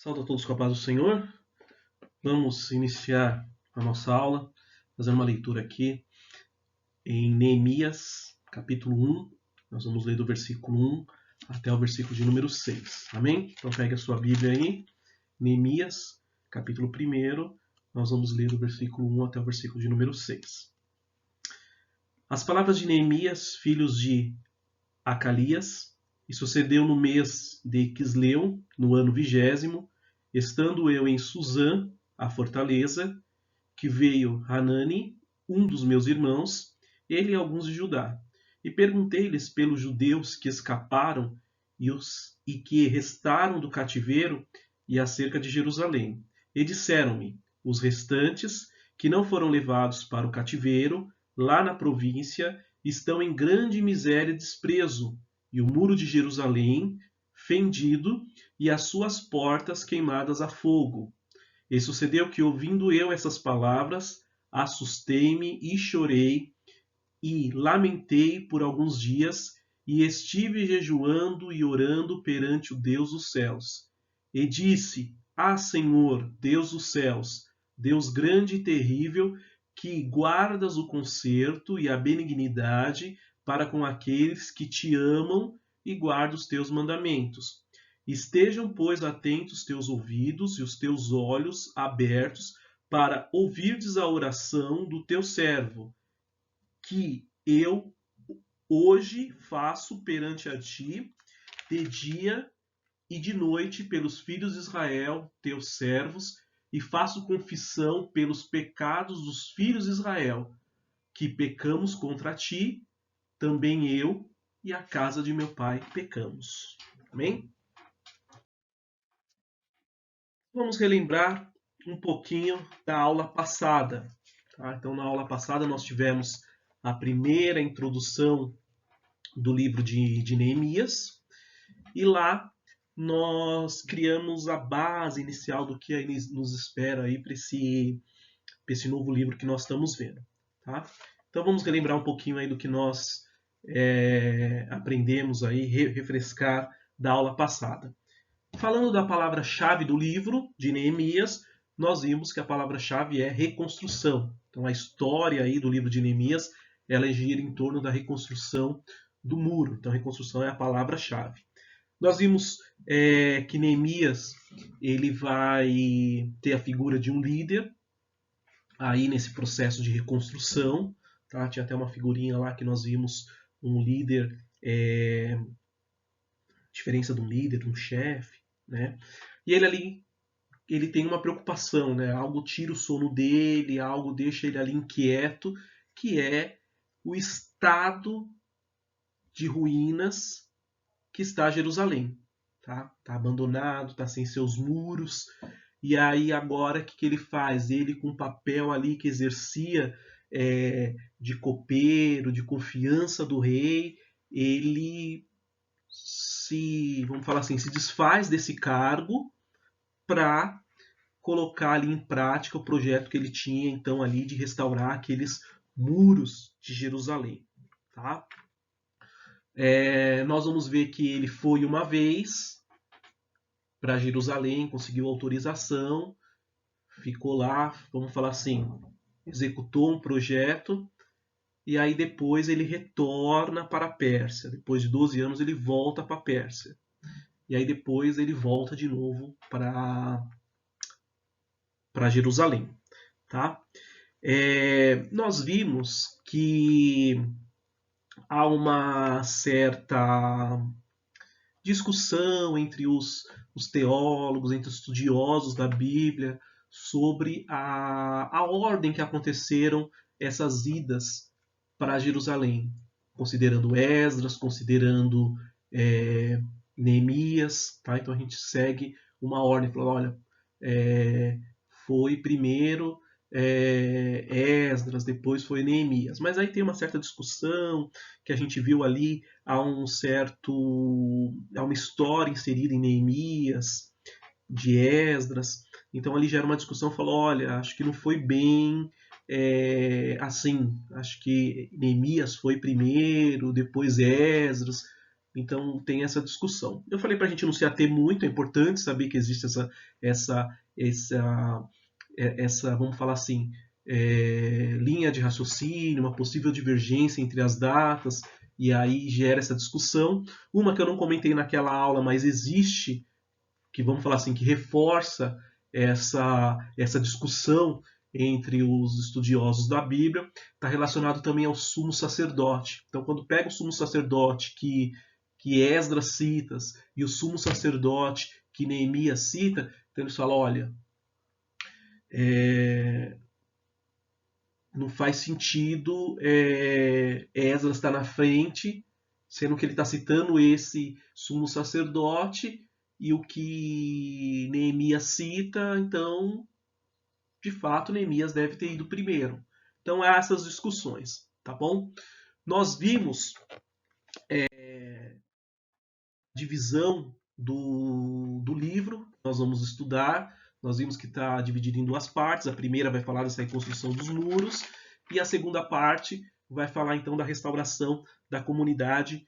Saúde a todos com a paz do Senhor. Vamos iniciar a nossa aula, fazendo uma leitura aqui em Neemias, capítulo 1. Nós vamos ler do versículo 1 até o versículo de número 6. Amém? Então pegue a sua Bíblia aí. Neemias, capítulo 1. Nós vamos ler do versículo 1 até o versículo de número 6. As palavras de Neemias, filhos de Acalias, e sucedeu no mês de Quisleu, no ano 20º, estando eu em Suzã, a fortaleza, que veio Hanani, um dos meus irmãos, ele e alguns de Judá. E perguntei-lhes pelos judeus que escaparam e que restaram do cativeiro e acerca de Jerusalém. E disseram-me, os restantes, que não foram levados para o cativeiro, lá na província, estão em grande miséria e desprezo, e o muro de Jerusalém fendido e as suas portas queimadas a fogo. E sucedeu que, ouvindo eu essas palavras, assustei-me e chorei e lamentei por alguns dias e estive jejuando e orando perante o Deus dos céus. E disse, Senhor, Deus dos céus, Deus grande e terrível, que guardas o conserto e a benignidade para com aqueles que te amam e guardam os teus mandamentos. Estejam, pois, atentos teus ouvidos e os teus olhos abertos para ouvirdes a oração do teu servo, que eu hoje faço perante a ti, de dia e de noite, pelos filhos de Israel, teus servos, e faço confissão pelos pecados dos filhos de Israel, que pecamos contra ti, também eu e a casa de meu pai pecamos. Amém? Vamos relembrar um pouquinho da aula passada. Tá? Então, na aula passada, nós tivemos a primeira introdução do livro de Neemias, e lá nós criamos a base inicial do que nos espera aí para esse novo livro que nós estamos vendo. Tá? Então vamos relembrar um pouquinho aí do que nós aprendemos aí, refrescar da aula passada. Falando da palavra-chave do livro de Neemias, nós vimos que a palavra-chave é reconstrução. Então a história aí do livro de Neemias, ela gira em torno da reconstrução do muro. Então reconstrução é a palavra-chave. Nós vimos que Neemias ele vai ter a figura de um líder aí nesse processo de reconstrução. Tá? Tinha até uma figurinha lá que nós vimos um líder, diferença de um líder, um chefe, né? E ele ali ele tem uma preocupação, né? Algo tira o sono dele, algo deixa ele ali inquieto, que é o estado de ruínas que está Jerusalém. Tá abandonado, está sem seus muros. E aí agora o que ele faz? Ele com o papel ali que exercia de copeiro, de confiança do rei, ele vamos falar assim, se desfaz desse cargo para colocar ali em prática o projeto que ele tinha então ali de restaurar aqueles muros de Jerusalém. Tá? Nós vamos ver que ele foi uma vez para Jerusalém, conseguiu autorização, ficou lá, vamos falar assim, executou um projeto, e aí depois ele retorna para a Pérsia. Depois de 12 anos ele volta para a Pérsia. E aí depois ele volta de novo para Jerusalém. Tá? Nós vimos que há uma certa discussão entre os teólogos, entre os estudiosos da Bíblia, sobre a ordem que aconteceram essas idas para Jerusalém, considerando Esdras, considerando Neemias. Tá? Então a gente segue uma ordem, falando, olha, foi primeiro Esdras, depois foi Neemias. Mas aí tem uma certa discussão que a gente viu ali, há uma história inserida em Neemias, de Esdras. Então ali já era uma discussão, falou, olha, acho que não foi bem assim, acho que Neemias foi primeiro, depois Esdras. Então tem essa discussão. Eu falei para a gente não se ater muito, é importante saber que existe essa vamos falar assim, linha de raciocínio, uma possível divergência entre as datas, e aí gera essa discussão. Uma que eu não comentei naquela aula, mas existe, que vamos falar assim, que reforça essa discussão entre os estudiosos da Bíblia, está relacionado também ao sumo sacerdote. Então, quando pega o sumo sacerdote que Esdras cita e o sumo sacerdote que Neemias cita, então eles falam, olha, não faz sentido Esdras estar na frente, sendo que ele está citando esse sumo sacerdote e o que Neemias cita, então, de fato, Neemias deve ter ido primeiro. Então, há essas discussões, tá bom? Nós vimos divisão do livro, nós vamos estudar. Nós vimos que está dividido em duas partes. A primeira vai falar dessa reconstrução dos muros e a segunda parte vai falar então da restauração da comunidade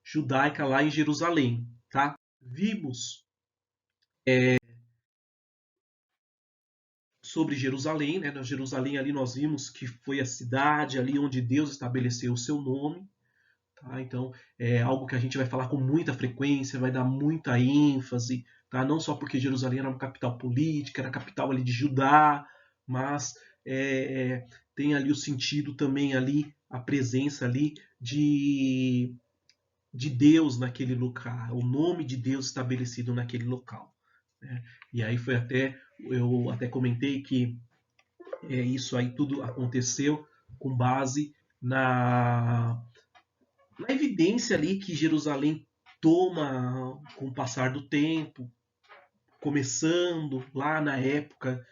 judaica lá em Jerusalém. Tá? Vimos sobre Jerusalém, né? Na Jerusalém ali nós vimos que foi a cidade ali onde Deus estabeleceu o seu nome. Tá? Então, é algo que a gente vai falar com muita frequência, vai dar muita ênfase, tá? Não só porque Jerusalém era uma capital política, era a capital ali de Judá, mas tem ali o sentido também ali, a presença ali de Deus naquele local, o nome de Deus estabelecido naquele local. Né? E aí eu até comentei que isso aí tudo aconteceu com base na evidência ali que Jerusalém toma com o passar do tempo, começando lá na época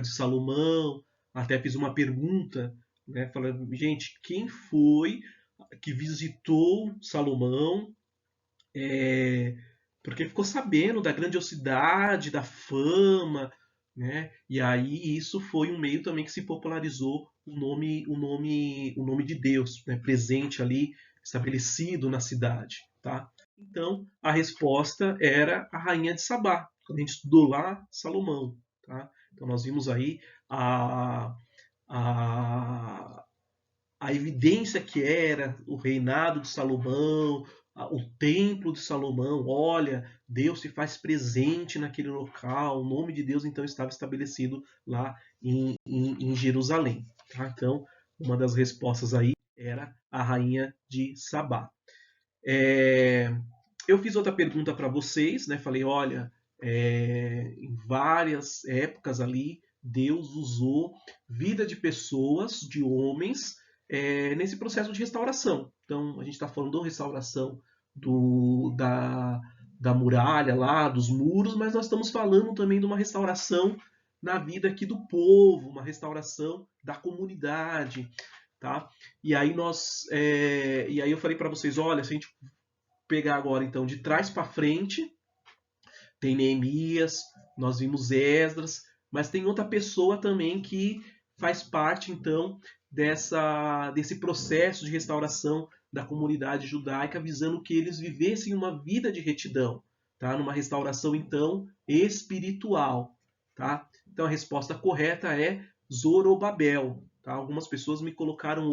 de Salomão. Até fiz uma pergunta, né, falando, gente, quem foi que visitou Salomão? Porque ficou sabendo da grandiosidade, da fama, né? E aí isso foi um meio também que se popularizou o nome de Deus, né? Presente ali, estabelecido na cidade, tá? Então a resposta era a rainha de Sabá. Quando a gente estudou lá, Salomão, tá? Então nós vimos aí a, a evidência que era o reinado de Salomão, o templo de Salomão. Olha, Deus se faz presente naquele local, o nome de Deus então estava estabelecido lá em Jerusalém. Tá? Então, uma das respostas aí era a rainha de Sabá. Eu fiz outra pergunta para vocês, né? Falei, olha, em várias épocas ali, Deus usou vida de pessoas, de homens, nesse processo de restauração. Então, a gente está falando da restauração da muralha lá, dos muros, mas nós estamos falando também de uma restauração na vida aqui do povo, uma restauração da comunidade, tá? E aí eu falei para vocês, olha, se a gente pegar agora então de trás para frente, tem Neemias, nós vimos Esdras, mas tem outra pessoa também que faz parte então desse processo de restauração da comunidade judaica, visando que eles vivessem uma vida de retidão, tá? Numa restauração então espiritual, tá? Então a resposta correta é Zorobabel, tá? Algumas pessoas me colocaram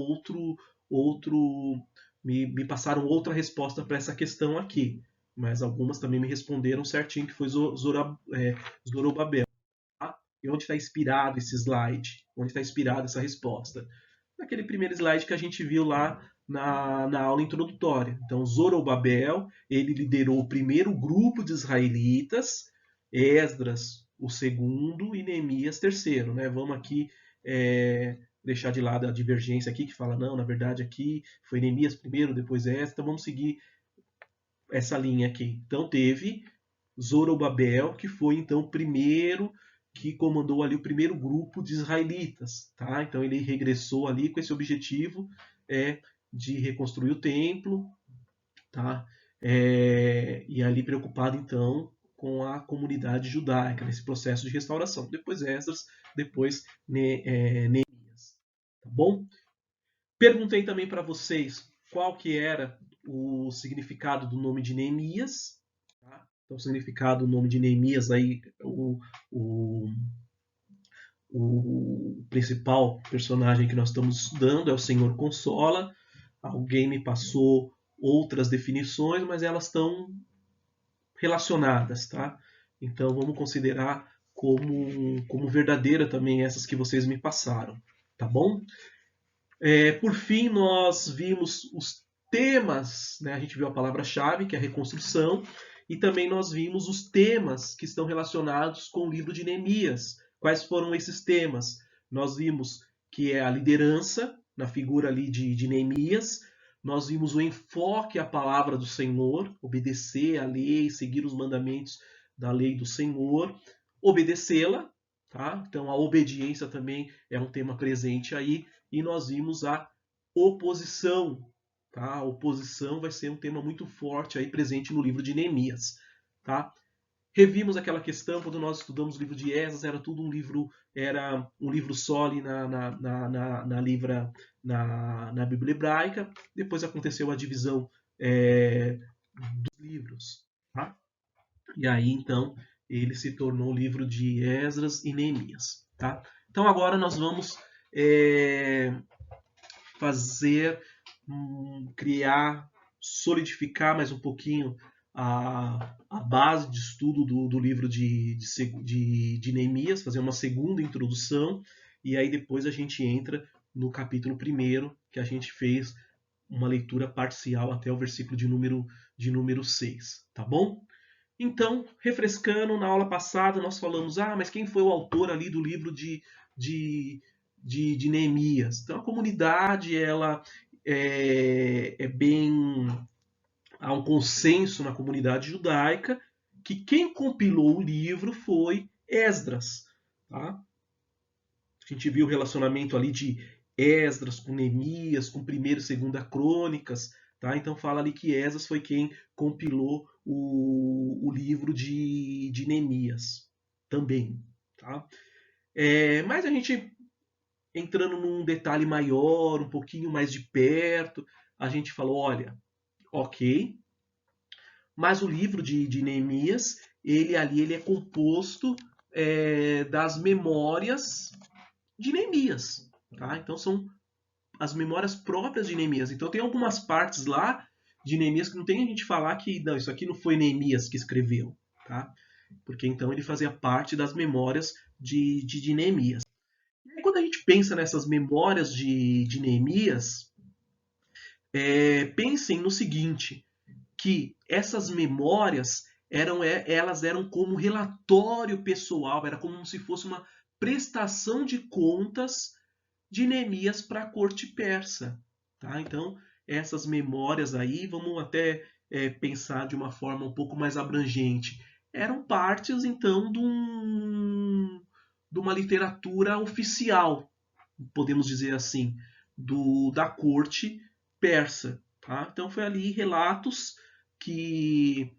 me passaram outra resposta para essa questão aqui, mas algumas também me responderam certinho que foi Zorobabel. Tá? E onde está inspirado esse slide? Onde está inspirada essa resposta? Naquele primeiro slide que a gente viu lá na aula introdutória. Então, Zorobabel, ele liderou o primeiro grupo de israelitas, Esdras o segundo e Neemias terceiro. Né? Vamos aqui deixar de lado a divergência aqui, que fala, não, na verdade aqui foi Neemias primeiro, depois Esdras, então vamos seguir essa linha aqui. Então teve Zorobabel, que foi então o primeiro que comandou ali o primeiro grupo de israelitas, tá? Então ele regressou ali com esse objetivo de reconstruir o templo, tá? E ali preocupado então com a comunidade judaica nesse processo de restauração. Depois Esdras, depois Neemias, tá bom? Perguntei também para vocês qual que era o significado do nome de Neemias. Tá? Então, o significado do nome de Neemias, aí, o principal personagem que nós estamos estudando é o Senhor Consola. Alguém me passou outras definições, mas elas estão relacionadas, tá? Então vamos considerar como verdadeira também essas que vocês me passaram, tá bom? Por fim, nós vimos os temas, né? A gente viu a palavra-chave, que é a reconstrução, e também nós vimos os temas que estão relacionados com o livro de Neemias. Quais foram esses temas? Nós vimos que é a liderança, na figura ali de Neemias. Nós vimos o enfoque à palavra do Senhor, obedecer à lei, seguir os mandamentos da lei do Senhor, obedecê-la, tá? Então a obediência também é um tema presente aí. E nós vimos a oposição. Tá? A oposição vai ser um tema muito forte aí presente no livro de Neemias. Tá? Revimos aquela questão quando nós estudamos o livro de Esdras, era um livro só ali na Bíblia hebraica. Depois aconteceu a divisão dos livros. Tá? E aí então ele se tornou o livro de Esdras e Neemias. Tá? Então agora nós vamos fazer, criar, solidificar mais um pouquinho a base de estudo do livro de Neemias, fazer uma segunda introdução, e aí depois a gente entra no capítulo 1, que a gente fez uma leitura parcial até o versículo de número 6, tá bom? Então, refrescando, na aula passada nós falamos, mas quem foi o autor ali do livro de Neemias? Então, a comunidade, ela há um consenso na comunidade judaica que quem compilou o livro foi Esdras. Tá? A gente viu o relacionamento ali de Esdras com Neemias, com 1ª e 2ª Crônicas. Tá? Então fala ali que Esdras foi quem compilou o livro de Neemias também. Tá? Mas a gente, entrando num detalhe maior, um pouquinho mais de perto, a gente falou, olha, ok, mas o livro de Neemias, ele é composto das memórias de Neemias. Tá? Então são as memórias próprias de Neemias. Então tem algumas partes lá de Neemias que não tem a gente falar que não, isso aqui não foi Neemias que escreveu, tá? Porque então ele fazia parte das memórias de Neemias. E aí, quando a gente pensa nessas memórias de Neemias, pensem no seguinte, que essas memórias elas eram como relatório pessoal, era como se fosse uma prestação de contas de Neemias para a corte persa. Tá? Então, essas memórias aí, vamos até pensar de uma forma um pouco mais abrangente, eram partes, então, de uma literatura oficial, podemos dizer assim, da corte persa. Tá? Então, foi ali relatos que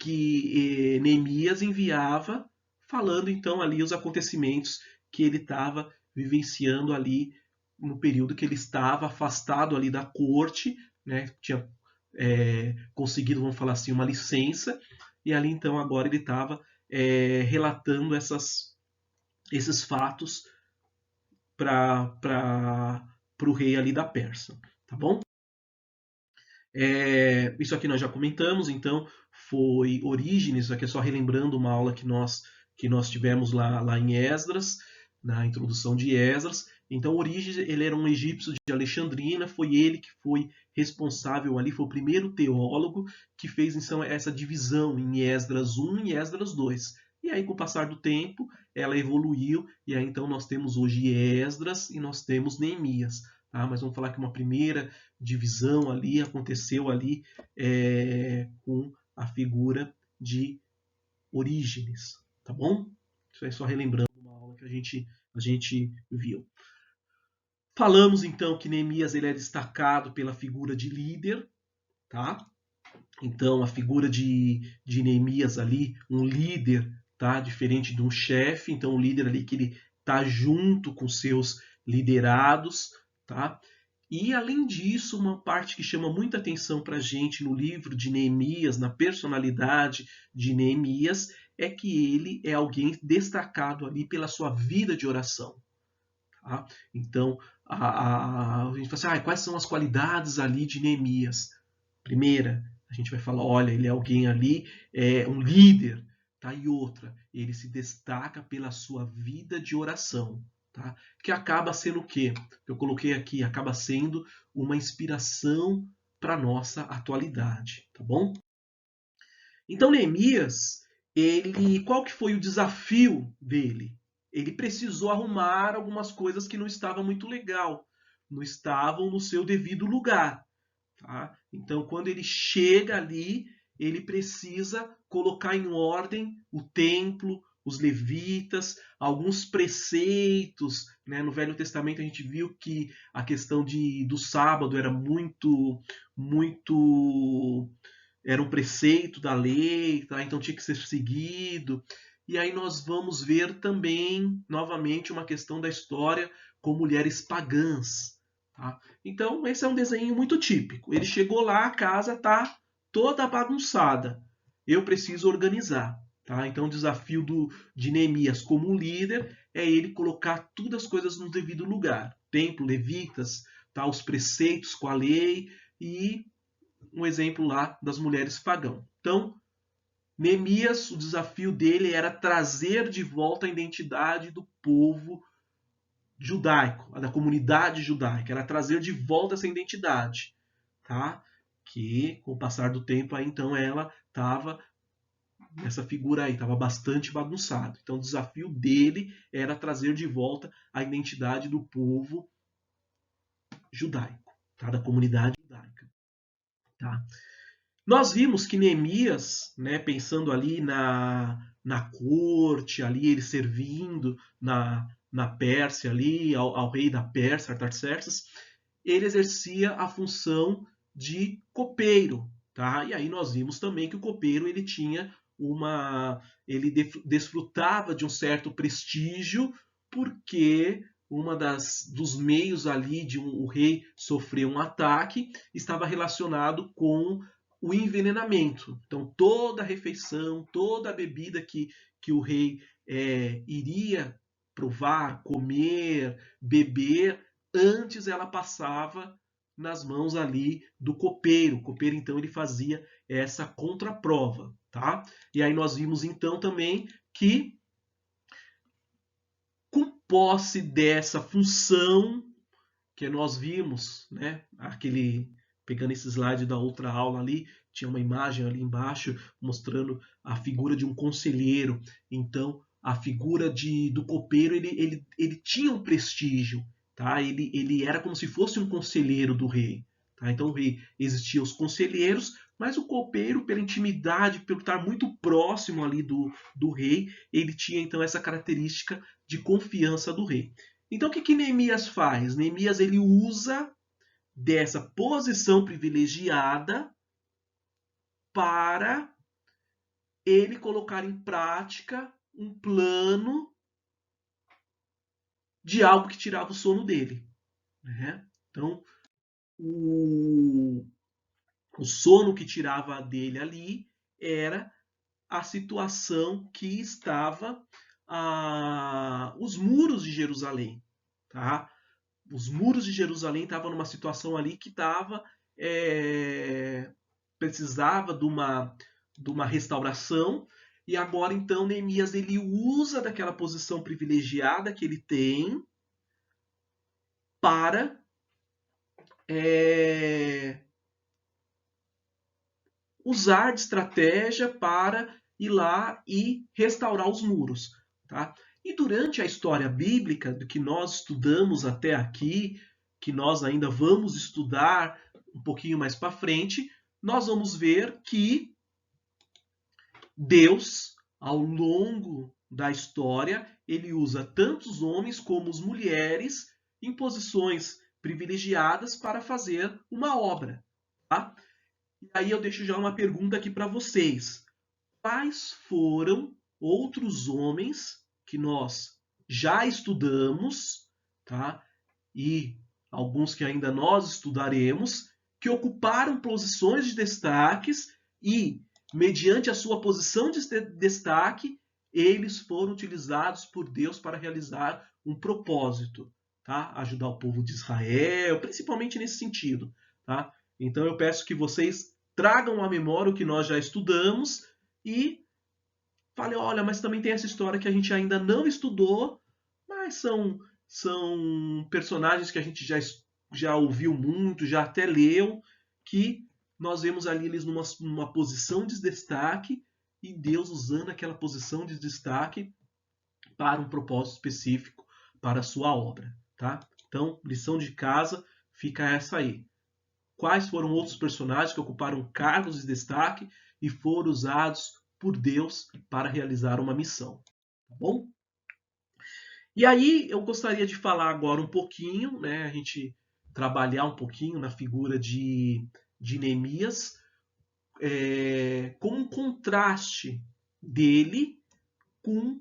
Neemias enviava, falando então ali os acontecimentos que ele estava vivenciando ali no período que ele estava afastado ali da corte, né? Tinha conseguido, vamos falar assim, uma licença, e ali então agora ele estava relatando esses fatos para o rei ali da Pérsia, tá bom? Isso aqui nós já comentamos, então foi Orígenes, aqui é só relembrando uma aula que nós tivemos lá em Esdras, na introdução de Esdras. Então Orígenes, ele era um egípcio de Alexandrina, foi ele que foi responsável ali, foi o primeiro teólogo que fez então essa divisão em Esdras 1 e Esdras 2. E aí, com o passar do tempo, ela evoluiu, e aí então nós temos hoje Esdras e nós temos Neemias. Tá? Mas vamos falar que uma primeira divisão ali aconteceu ali com a figura de Orígenes, tá bom? Isso aí só relembrando uma aula que a gente viu. Falamos então que Neemias ele é destacado pela figura de líder, tá? Então a figura de Neemias ali, um líder, tá? Diferente de um chefe, então um líder ali que ele tá junto com seus liderados, tá? E, além disso, uma parte que chama muita atenção para a gente no livro de Neemias, na personalidade de Neemias, é que ele é alguém destacado ali pela sua vida de oração. Tá? Então, a gente fala assim, quais são as qualidades ali de Neemias? Primeira, a gente vai falar, olha, ele é alguém ali, é um líder. Tá? E outra, ele se destaca pela sua vida de oração. Tá? Que acaba sendo o quê? Eu coloquei aqui, acaba sendo uma inspiração para a nossa atualidade. Tá bom? Então, Neemias, qual que foi o desafio dele? Ele precisou arrumar algumas coisas que não estavam muito legal, não estavam no seu devido lugar. Tá? Então, quando ele chega ali, ele precisa colocar em ordem o templo, os levitas, alguns preceitos. Né? No Velho Testamento a gente viu que a questão do sábado era muito era um preceito da lei, tá? Então tinha que ser seguido. E aí nós vamos ver também, novamente, uma questão da história com mulheres pagãs. Tá? Então, esse é um desenho muito típico. Ele chegou lá, a casa está toda bagunçada. Eu preciso organizar. Tá? Então, o desafio de Neemias como líder é ele colocar todas as coisas no devido lugar. Templo, levitas, tá? Os preceitos com a lei e um exemplo lá das mulheres pagãs. Então, Neemias, o desafio dele era trazer de volta a identidade do povo judaico, da comunidade judaica, era trazer de volta essa identidade, tá? Que com o passar do tempo aí então ela estava essa figura aí estava bastante bagunçada. Então o desafio dele era trazer de volta a identidade do povo judaico, tá? Da comunidade judaica, tá? Nós vimos que Neemias, né, pensando ali na corte, ali ele servindo na Pérsia, ali ao rei da Pérsia, Artaxerxes, ele exercia a função de copeiro. Tá? E aí nós vimos também que o copeiro ele tinha ele desfrutava de um certo prestígio, porque dos meios ali de o rei sofrer um ataque estava relacionado com o envenenamento. Então, toda a refeição, toda a bebida que o rei iria provar, comer, beber, antes ela passava nas mãos ali do copeiro. O copeiro, então, ele fazia essa contraprova. Tá? E aí nós vimos, então, também que, com posse dessa função que nós vimos, né, pegando esse slide da outra aula ali, tinha uma imagem ali embaixo mostrando a figura de um conselheiro. Então, a figura do copeiro, ele tinha um prestígio, tá? Ele era como se fosse um conselheiro do rei. Tá? Então, o rei existiam os conselheiros, mas o copeiro, pela intimidade, pelo estar muito próximo ali do rei, ele tinha então essa característica de confiança do rei. Então, o que Neemias faz? Neemias ele usa dessa posição privilegiada para ele colocar em prática um plano de algo que tirava o sono dele. Né? Então, o sono que tirava dele ali era a situação que estava os muros de Jerusalém. Tá? Os muros de Jerusalém estavam numa situação ali que precisava de uma restauração, e agora então Neemias ele usa daquela posição privilegiada que ele tem para usar de estratégia para ir lá e restaurar os muros. Tá? E durante a história bíblica do que nós estudamos até aqui, que nós ainda vamos estudar um pouquinho mais para frente, nós vamos ver que Deus, ao longo da história, ele usa tanto os homens como as mulheres em posições privilegiadas para fazer uma obra. Tá? E aí eu deixo já uma pergunta aqui para vocês. Quais foram outros homens que nós já estudamos, tá? E alguns que ainda nós estudaremos, que ocuparam posições de destaques e, mediante a sua posição de destaque, eles foram utilizados por Deus para realizar um propósito, tá? Ajudar o povo de Israel, principalmente nesse sentido, tá? Então eu peço que vocês tragam à memória o que nós já estudamos e falem, olha, mas também tem essa história que a gente ainda não estudou, mas são personagens que a gente já ouviu muito, já até leu, que nós vemos ali eles numa posição de destaque e Deus usando aquela posição de destaque para um propósito específico, para a sua obra, tá? Então, lição de casa fica essa aí. Quais foram outros personagens que ocuparam cargos de destaque e foram usados por Deus para realizar uma missão, tá bom? E aí eu gostaria de falar agora um pouquinho, né, a gente trabalhar um pouquinho na figura de Neemias, com um contraste dele com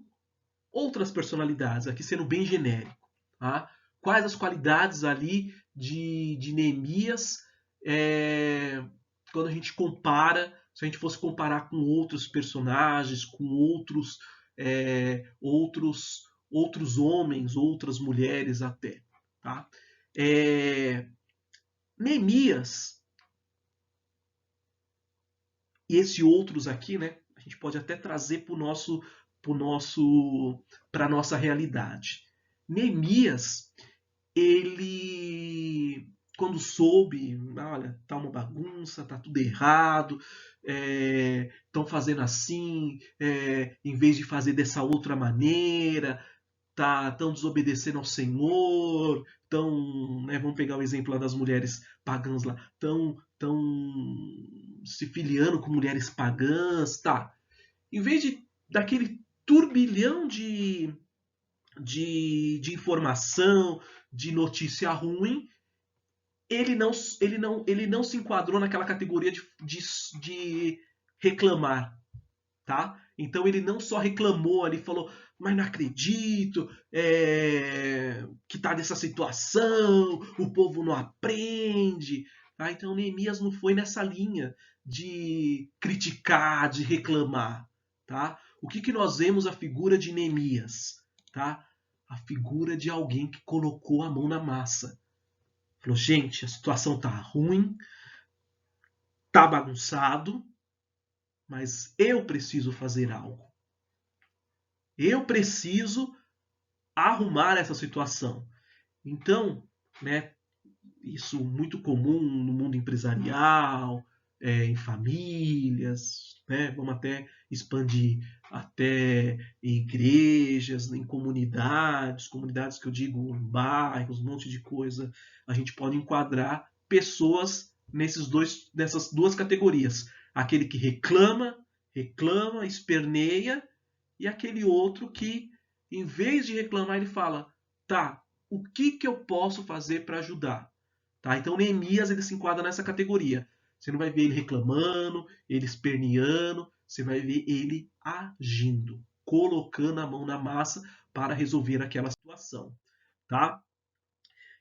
outras personalidades, aqui sendo bem genérico. Tá? Quais as qualidades ali de Neemias quando a gente compara, se a gente fosse comparar com outros personagens, com outros homens, outras mulheres até. Tá? Neemias e esses outros aqui, né, a gente pode até trazer para a nossa realidade. Neemias, ele, quando soube, olha, tá uma bagunça, tá tudo errado, estão fazendo assim, em vez de fazer dessa outra maneira, estão desobedecendo ao Senhor, vamos pegar o exemplo lá das mulheres pagãs lá, estão se filiando com mulheres pagãs, tá? Em vez daquele turbilhão de informação, de notícia ruim, ele não se enquadrou naquela categoria de reclamar, tá? Então ele não só reclamou ali, falou, mas não acredito que tá nessa situação, o povo não aprende. Tá? Então Neemias não foi nessa linha de criticar, de reclamar. Tá? O que nós vemos a figura de Neemias? Tá? A figura de alguém que colocou a mão na massa. Falou, gente, a situação tá ruim, tá bagunçado, mas eu preciso fazer algo. Eu preciso arrumar essa situação. Então, né, isso muito comum no mundo empresarial, em famílias, né, vamos até expandir até em igrejas, em comunidades que eu digo bairros, um monte de coisa. A gente pode enquadrar pessoas nessas duas categorias. Aquele que reclama, esperneia, e aquele outro que, em vez de reclamar, ele fala, tá, o que eu posso fazer para ajudar? Tá? Então Neemias ele se enquadra nessa categoria. Você não vai ver ele reclamando, ele esperneando, você vai ver ele agindo, colocando a mão na massa para resolver aquela situação. Tá?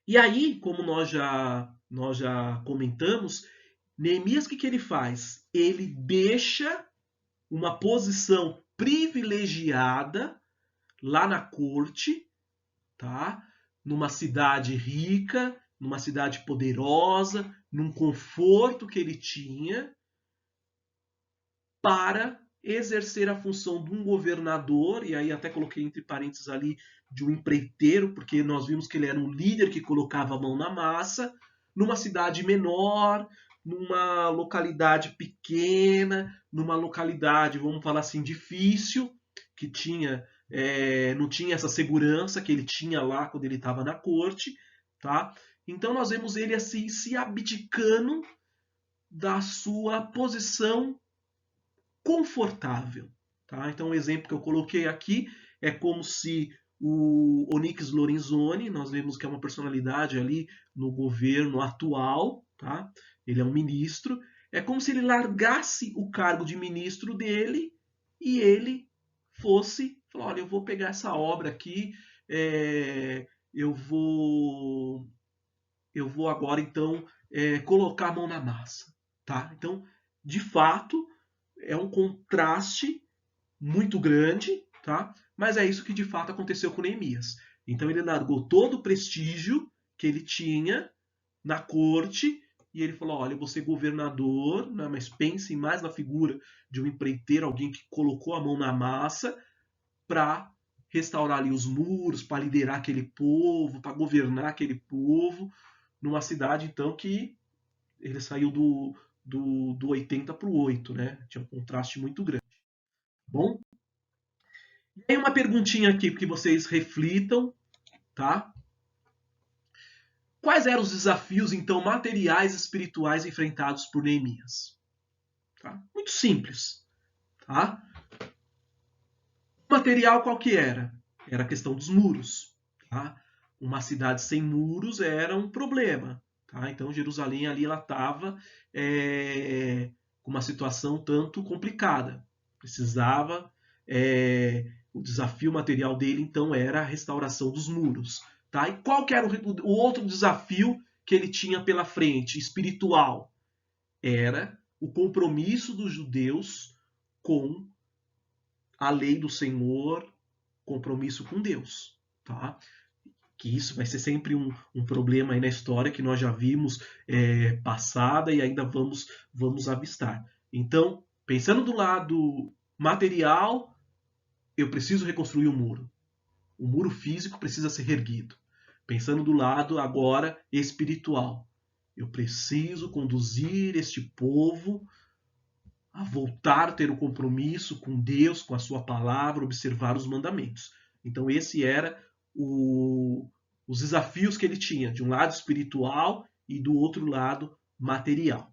E aí, como nós já comentamos, Neemias, o que ele faz? Ele deixa uma posição privilegiada lá na corte, tá? Numa cidade rica, numa cidade poderosa, num conforto que ele tinha, para exercer a função de um governador, e aí até coloquei entre parênteses ali de um empreiteiro, porque nós vimos que ele era um líder que colocava a mão na massa, numa cidade menor, numa localidade pequena, numa localidade, vamos falar assim, difícil, que não tinha essa segurança que ele tinha lá quando ele estava na corte, tá? Então nós vemos ele assim se abdicando da sua posição confortável, tá? Então o exemplo que eu coloquei aqui é como se o Onyx Lorenzoni, nós vemos que é uma personalidade ali no governo atual, tá? Ele é um ministro, é como se ele largasse o cargo de ministro dele e ele falar, olha, eu vou pegar essa obra aqui, eu vou eu vou agora então colocar a mão na massa, tá? Então, de fato, é um contraste muito grande, tá? Mas é isso que de fato aconteceu com Neemias. Então ele largou todo o prestígio que ele tinha na corte e ele falou: olha, eu vou ser governador, né? Mas pensem mais na figura de um empreiteiro, alguém que colocou a mão na massa para restaurar ali os muros, para liderar aquele povo, para governar aquele povo, numa cidade então que ele saiu do 80 para o 8, né? Tinha um contraste muito grande. Bom, tem uma perguntinha aqui que vocês reflitam, tá? Quais eram os desafios, então, materiais e espirituais enfrentados por Neemias? Tá? Muito simples, tá? O material qual que era? Era a questão dos muros, tá? Uma cidade sem muros era um problema, tá? Então, Jerusalém ali ela estava com uma situação tanto complicada. Precisava o desafio material dele, então, era a restauração dos muros. Tá? E qual que era o outro desafio que ele tinha pela frente, espiritual? Era o compromisso dos judeus com a lei do Senhor, compromisso com Deus. Tá? Que isso vai ser sempre um problema aí na história que nós já vimos passada e ainda vamos avistar. Então, pensando do lado material, eu preciso reconstruir o muro. O muro físico precisa ser erguido. Pensando do lado agora espiritual, eu preciso conduzir este povo a voltar a ter o compromisso com Deus, com a sua palavra, observar os mandamentos. Então esse era os desafios que ele tinha, de um lado espiritual e do outro lado material.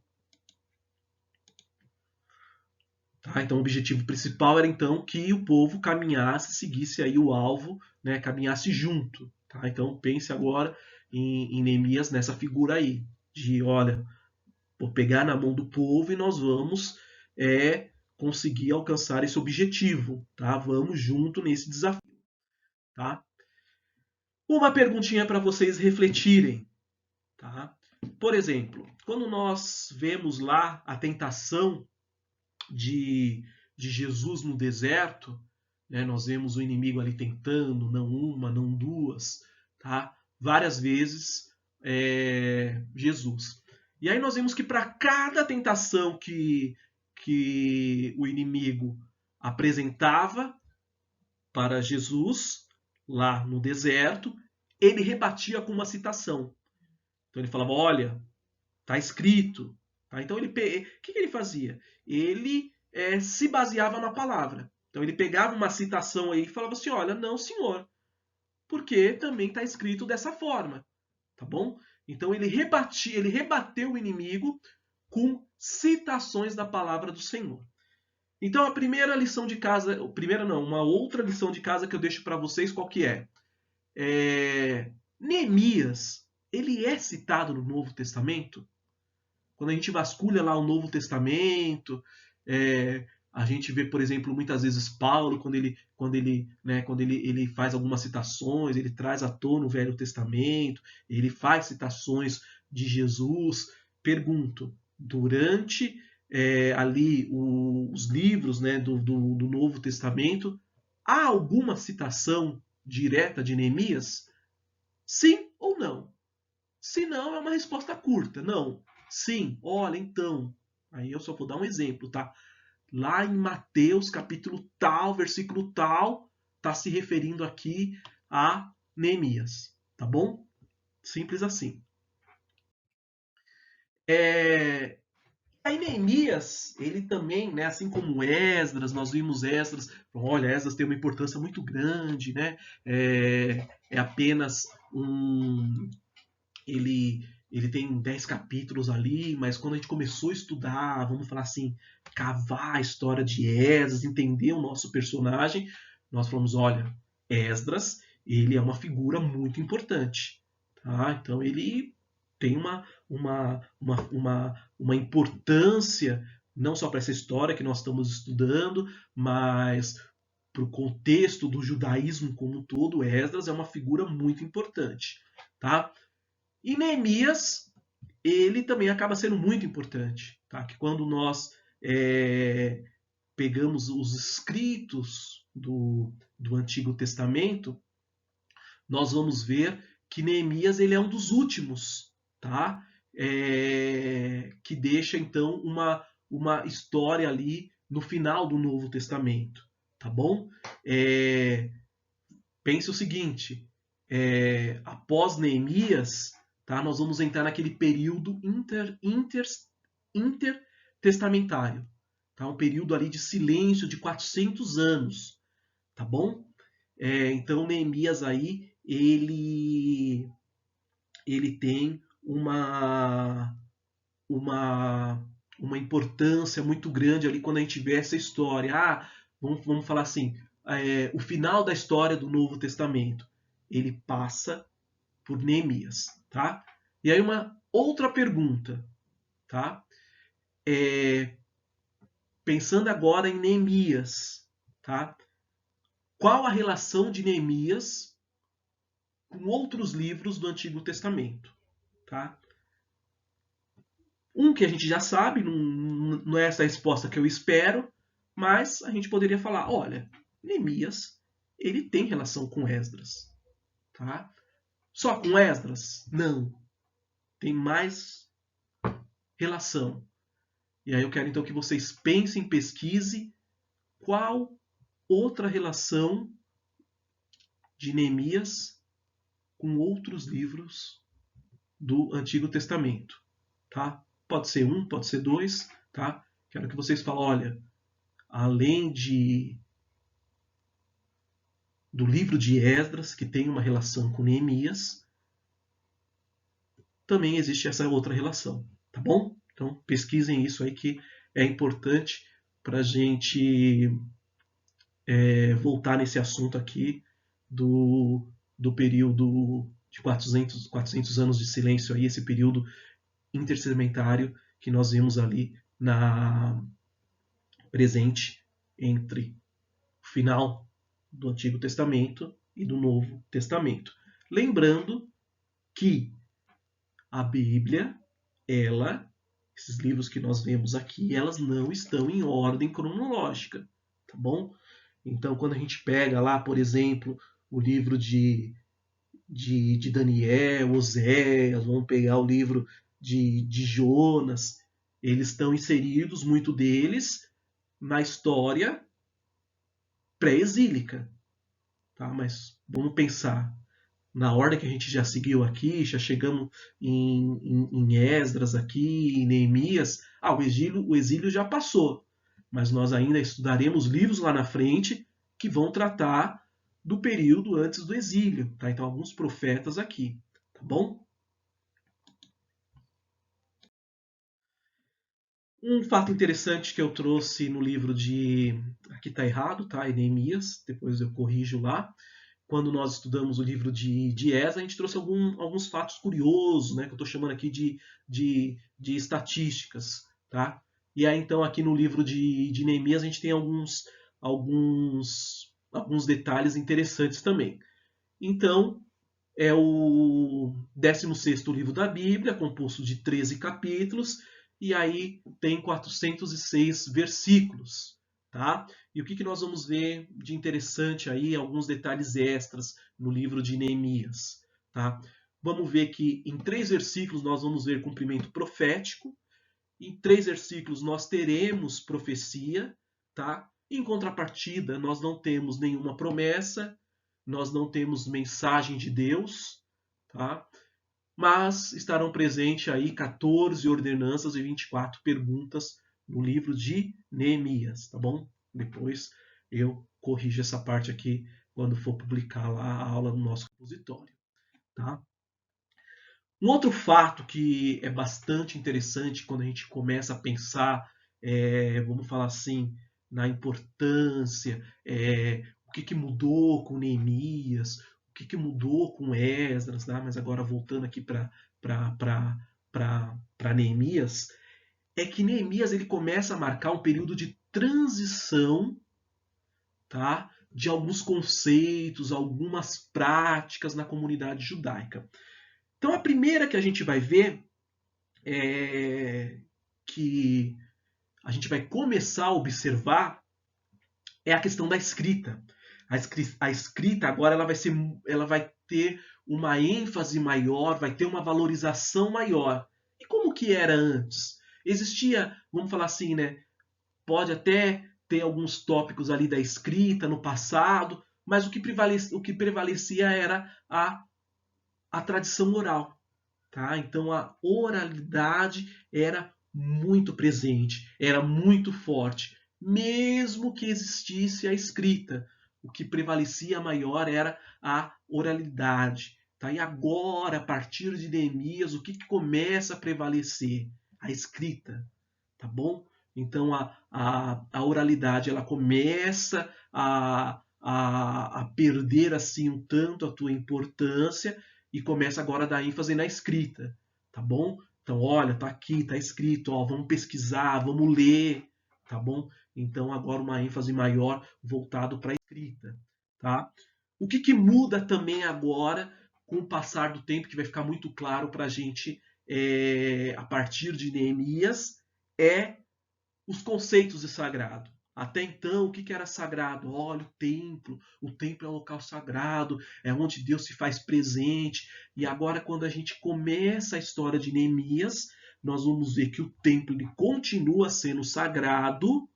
Tá? Então o objetivo principal era então que o povo caminhasse, seguisse aí o alvo, né? Caminhasse junto. Tá? Então pense agora em Neemias nessa figura aí, de olha, vou pegar na mão do povo e nós vamos conseguir alcançar esse objetivo. Tá? Vamos junto nesse desafio. Tá? Uma perguntinha para vocês refletirem. Tá? Por exemplo, quando nós vemos lá a tentação de Jesus no deserto, né, nós vemos o inimigo ali tentando, não uma, não duas, tá? Várias vezes Jesus. E aí nós vemos que para cada tentação que o inimigo apresentava para Jesus, lá no deserto, ele rebatia com uma citação. Então ele falava, olha, está escrito. Tá? Então o que ele fazia? Ele se baseava na palavra. Então ele pegava uma citação aí e falava assim, olha, não senhor, porque também está escrito dessa forma. Tá bom? Então ele rebateu o inimigo com citações da palavra do Senhor. Então a primeira lição de casa, uma outra lição de casa que eu deixo para vocês, qual que é? Neemias, ele é citado no Novo Testamento? Quando a gente vasculha lá o Novo Testamento, a gente vê, por exemplo, muitas vezes Paulo, quando ele faz algumas citações, ele traz à tona o Velho Testamento, ele faz citações de Jesus. Pergunto, durante ali os livros, né, do Novo Testamento, há alguma citação direta de Neemias? Sim ou não? Se não, é uma resposta curta. Não. Sim, olha, então. Aí eu só vou dar um exemplo, tá? Lá em Mateus, capítulo tal, versículo tal, está se referindo aqui a Neemias. Tá bom? Simples assim. Aí Neemias, ele também, né, assim como Esdras, nós vimos Esdras, olha, Esdras tem uma importância muito grande, né? É apenas ele tem 10 capítulos ali, mas quando a gente começou a estudar, vamos falar assim, cavar a história de Esdras, entender o nosso personagem, nós falamos, olha, Esdras, ele é uma figura muito importante. Tá? Então ele tem uma importância, não só para essa história que nós estamos estudando, mas para o contexto do judaísmo como um todo, Esdras é uma figura muito importante. Tá? E Neemias, ele também acaba sendo muito importante, tá? Que quando nós pegamos os escritos do Antigo Testamento, nós vamos ver que Neemias ele é um dos últimos, tá? Que deixa então uma história ali no final do Novo Testamento, tá bom? Pense o seguinte: após Neemias, tá? Nós vamos entrar naquele período intertestamentário, tá? Um período ali de silêncio de 400 anos, tá bom? Então Neemias aí ele tem uma importância muito grande ali quando a gente vê essa história. Vamos falar assim, o final da história do Novo Testamento, ele passa por Neemias, tá? E aí uma outra pergunta, tá? Pensando agora em Neemias, tá? Qual a relação de Neemias com outros livros do Antigo Testamento, tá? Um que a gente já sabe, não é essa a resposta que eu espero, mas a gente poderia falar, olha, Neemias, ele tem relação com Esdras, tá? Só com Esdras? Não. Tem mais relação. E aí eu quero então que vocês pensem, pesquisem qual outra relação de Neemias com outros livros do Antigo Testamento, tá? Pode ser um, pode ser dois, tá? Quero que vocês falem, olha, além do livro de Esdras, que tem uma relação com Neemias, também existe essa outra relação, tá bom? Então pesquisem isso aí que é importante para a gente voltar nesse assunto aqui do período de 400 anos de silêncio aí, esse período intertestamentário que nós vemos ali presente entre o final do Antigo Testamento e do Novo Testamento. Lembrando que a Bíblia, esses livros que nós vemos aqui, elas não estão em ordem cronológica, tá bom? Então, quando a gente pega lá, por exemplo, o livro de Daniel, Oséias, vamos pegar o livro de Jonas, eles estão inseridos, muito deles, na história pré-exílica. Tá? Mas vamos pensar na ordem que a gente já seguiu aqui, já chegamos em Esdras aqui, em Neemias. O exílio já passou, mas nós ainda estudaremos livros lá na frente que vão tratar do período antes do exílio. Tá? Então, alguns profetas aqui, tá bom? Um fato interessante que eu trouxe no livro de... Aqui está errado, tá? Neemias, depois eu corrijo lá. Quando nós estudamos o livro de Esdras, a gente trouxe alguns fatos curiosos, né? Que eu estou chamando aqui de estatísticas, tá? E aí, então, aqui no livro de Neemias, a gente tem alguns detalhes interessantes também. Então, é o 16º livro da Bíblia, composto de 13 capítulos, e aí tem 406 versículos, tá? E o que nós vamos ver de interessante aí, alguns detalhes extras no livro de Neemias, tá? Vamos ver que em 3 versículos nós vamos ver cumprimento profético, em 3 versículos nós teremos profecia, tá? Em contrapartida, nós não temos nenhuma promessa, nós não temos mensagem de Deus, tá? Mas estarão presentes aí 14 ordenanças e 24 perguntas no livro de Neemias, tá bom? Depois eu corrijo essa parte aqui quando for publicar lá a aula no nosso repositório, tá? Um outro fato que é bastante interessante quando a gente começa a pensar, vamos falar assim, na importância, o que mudou com Neemias, o que mudou com Esdras, tá? Mas agora voltando aqui para Neemias, é que Neemias ele começa a marcar um período de transição, tá? De alguns conceitos, algumas práticas na comunidade judaica. Então a primeira que a gente vai ver é que a gente vai começar a observar é a questão da escrita. A escrita agora ela vai ter uma ênfase maior, vai ter uma valorização maior. E como que era antes? Existia, vamos falar assim, né? Pode até ter alguns tópicos ali da escrita no passado, mas o que prevalecia era a tradição oral. Tá? Então a oralidade era muito presente, era muito forte, mesmo que existisse a escrita. O que prevalecia maior era a oralidade. Tá? E agora, a partir de Neemias, o que começa a prevalecer? A escrita. Tá bom? Então a oralidade ela começa a perder assim um tanto a tua importância e começa agora a dar ênfase na escrita, tá bom? Então, olha, tá aqui, tá escrito, ó, vamos pesquisar, vamos ler, tá bom? Então, agora uma ênfase maior voltado para a escrita, tá? O que muda também agora, com o passar do tempo, que vai ficar muito claro para a gente a partir de Neemias, é os conceitos de sagrado. Até então, o que era sagrado? Olha, o templo é um local sagrado, é onde Deus se faz presente. E agora, quando a gente começa a história de Neemias, nós vamos ver que o templo ele continua sendo sagrado,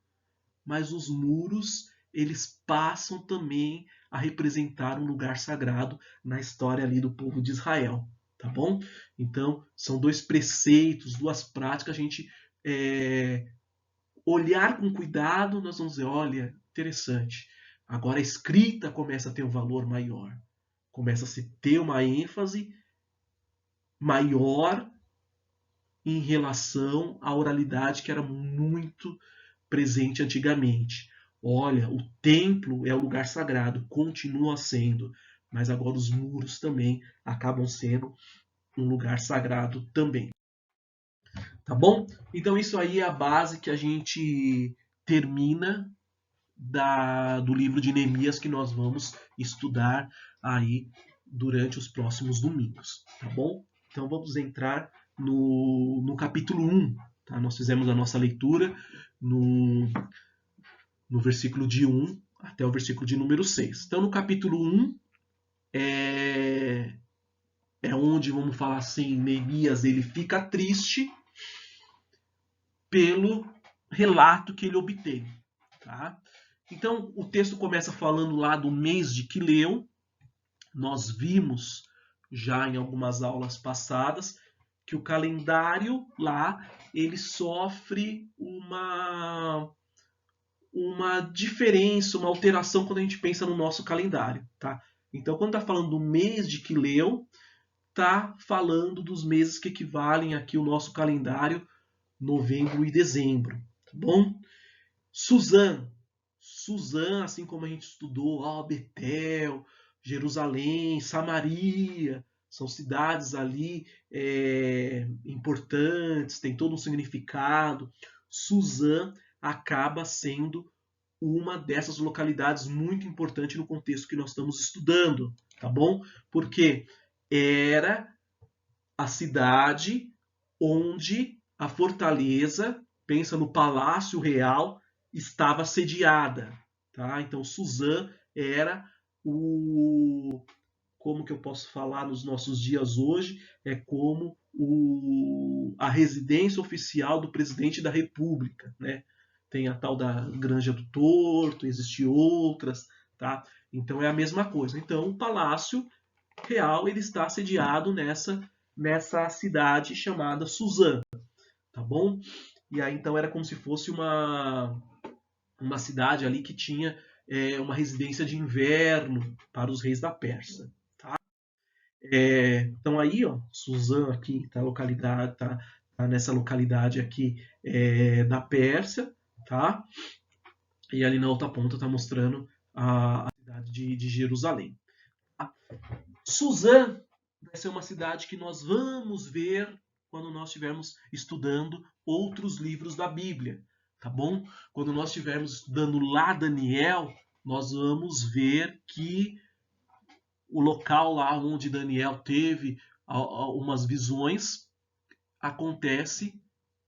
mas os muros eles passam também a representar um lugar sagrado na história ali do povo de Israel, tá bom? Então, são dois preceitos, duas práticas, a gente olhar com cuidado, nós vamos dizer, olha, interessante. Agora a escrita começa a ter um valor maior. Começa a se ter uma ênfase maior em relação à oralidade que era muito presente antigamente. Olha, o templo é o lugar sagrado, continua sendo, mas agora os muros também acabam sendo um lugar sagrado também. Tá bom? Então isso aí é a base que a gente termina do livro de Neemias que nós vamos estudar aí durante os próximos domingos, tá bom? Então vamos entrar no capítulo 1. Tá? Nós fizemos a nossa leitura no versículo de 1 até o versículo de número 6. Então no capítulo 1 é onde, vamos falar assim, Neemias ele fica triste pelo relato que ele obtém. Tá? Então, o texto começa falando lá do mês de Quileu. Nós vimos já em algumas aulas passadas que o calendário lá ele sofre uma diferença, uma alteração quando a gente pensa no nosso calendário. Tá? Então, quando está falando do mês de Quileu, está falando dos meses que equivalem aqui ao nosso calendário, novembro e dezembro. Tá bom? Suzã, assim como a gente estudou, Betel, Jerusalém, Samaria, são cidades ali importantes, tem todo um significado. Suzã acaba sendo uma dessas localidades muito importante no contexto que nós estamos estudando, tá bom? Porque era a cidade onde a fortaleza, pensa no Palácio Real, estava sediada. Tá? Então, Suzã era como que eu posso falar nos nossos dias hoje, é como a residência oficial do presidente da República. Né? Tem a tal da Granja do Torto, existem outras. Tá? Então, é a mesma coisa. Então, o Palácio Real ele está sediado nessa cidade chamada Suzã, tá bom? E aí então era como se fosse uma cidade ali que tinha uma residência de inverno para os reis da Pérsia, tá? Então aí, ó, Suzã aqui tá localidade, tá nessa localidade aqui da Pérsia, tá? E ali na outra ponta tá mostrando a cidade de Jerusalém. Suzã vai ser uma cidade que nós vamos ver quando nós estivermos estudando outros livros da Bíblia, tá bom? Quando nós estivermos estudando lá Daniel, nós vamos ver que o local lá onde Daniel teve umas visões, acontece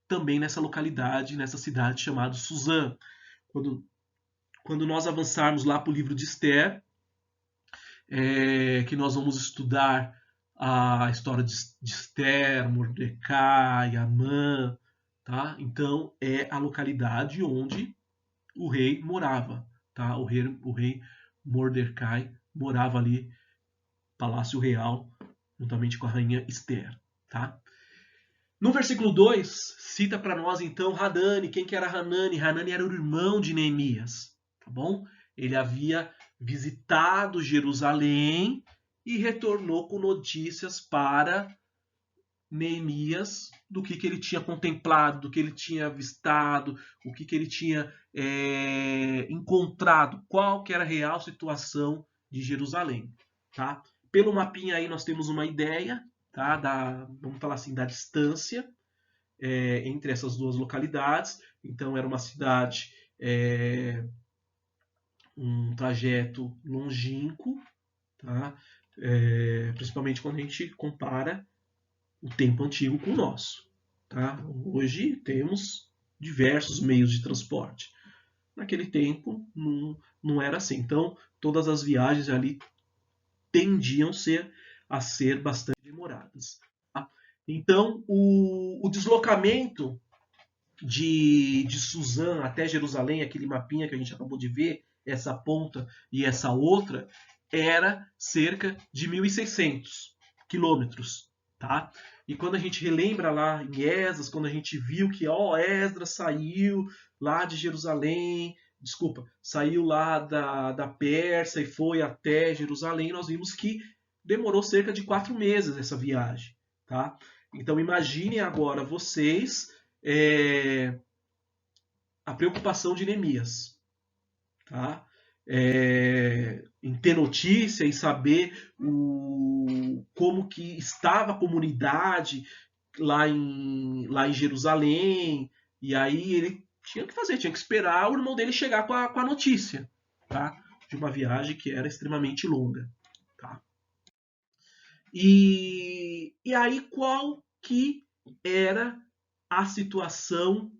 também nessa localidade, nessa cidade chamada Suzã. Quando nós avançarmos lá para o livro de Esther, que nós vamos estudar a história de Esther, Mordecai, Amã, tá? Então é a localidade onde o rei morava, tá? O rei Mordecai morava ali, Palácio Real, juntamente com a rainha Esther, tá? No versículo 2, cita para nós então Hanani. Quem que era Hanani? Hanani era o irmão de Neemias, tá bom? Ele havia visitado Jerusalém e retornou com notícias para Neemias do que ele tinha contemplado, do que ele tinha avistado, o que ele tinha encontrado, qual que era a real situação de Jerusalém, tá? Pelo mapinha aí nós temos uma ideia, tá? Vamos falar assim, da distância entre essas duas localidades. Então era uma cidade, um trajeto longínquo, tá? Principalmente quando a gente compara o tempo antigo com o nosso. Tá? Hoje temos diversos meios de transporte. Naquele tempo não era assim. Então todas as viagens ali tendiam a ser bastante demoradas. Tá? Então o deslocamento de Suzã até Jerusalém, aquele mapinha que a gente acabou de ver, essa ponta e essa outra, era cerca de 1.600 quilômetros. Tá? E quando a gente relembra lá em Esdras, quando a gente viu que Esdras saiu lá de Jerusalém, saiu lá da Pérsia e foi até Jerusalém, nós vimos que demorou cerca de 4 meses essa viagem. Tá? Então imaginem agora vocês a preocupação de Neemias, tá? Em ter notícia, em saber como que estava a comunidade lá em Jerusalém, e aí ele tinha que esperar o irmão dele chegar com a notícia, tá? De uma viagem que era extremamente longa, tá? E aí qual que era a situação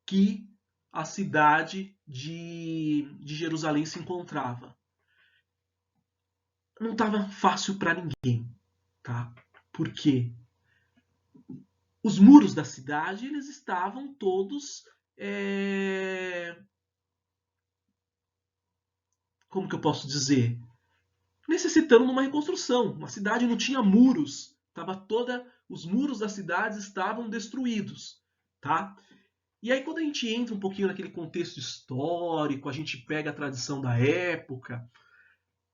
que a cidade de Jerusalém se encontrava? Não estava fácil para ninguém, tá? Por quê? Os muros da cidade eles estavam todos, como que eu posso dizer, necessitando de uma reconstrução. Uma cidade não tinha muros, os muros da cidade estavam destruídos, tá? E aí quando a gente entra um pouquinho naquele contexto histórico, a gente pega a tradição da época,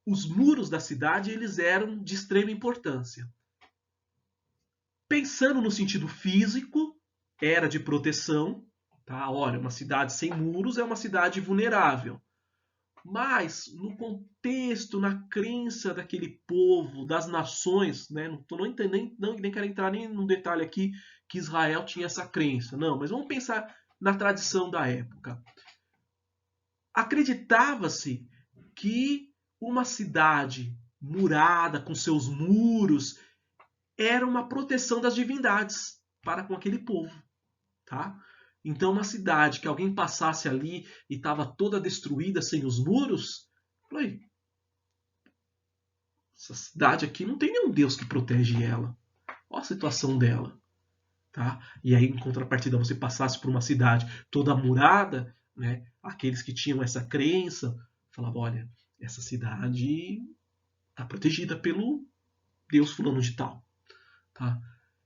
os muros da cidade eles eram de extrema importância. Pensando no sentido físico, era de proteção, tá? Olha, uma cidade sem muros é uma cidade vulnerável. Mas no contexto, na crença daquele povo, das nações, né? Nem quero entrar nem no detalhe aqui que Israel tinha essa crença, não, mas vamos pensar na tradição da época. Acreditava-se que uma cidade murada, com seus muros, era uma proteção das divindades para com aquele povo, tá? Então, uma cidade que alguém passasse ali e estava toda destruída, sem os muros, falei, essa cidade aqui não tem nenhum Deus que protege ela. Olha a situação dela. Tá? E aí, em contrapartida, você passasse por uma cidade toda murada, né? Aqueles que tinham essa crença falavam, olha, essa cidade está protegida pelo Deus fulano de tal. Tá?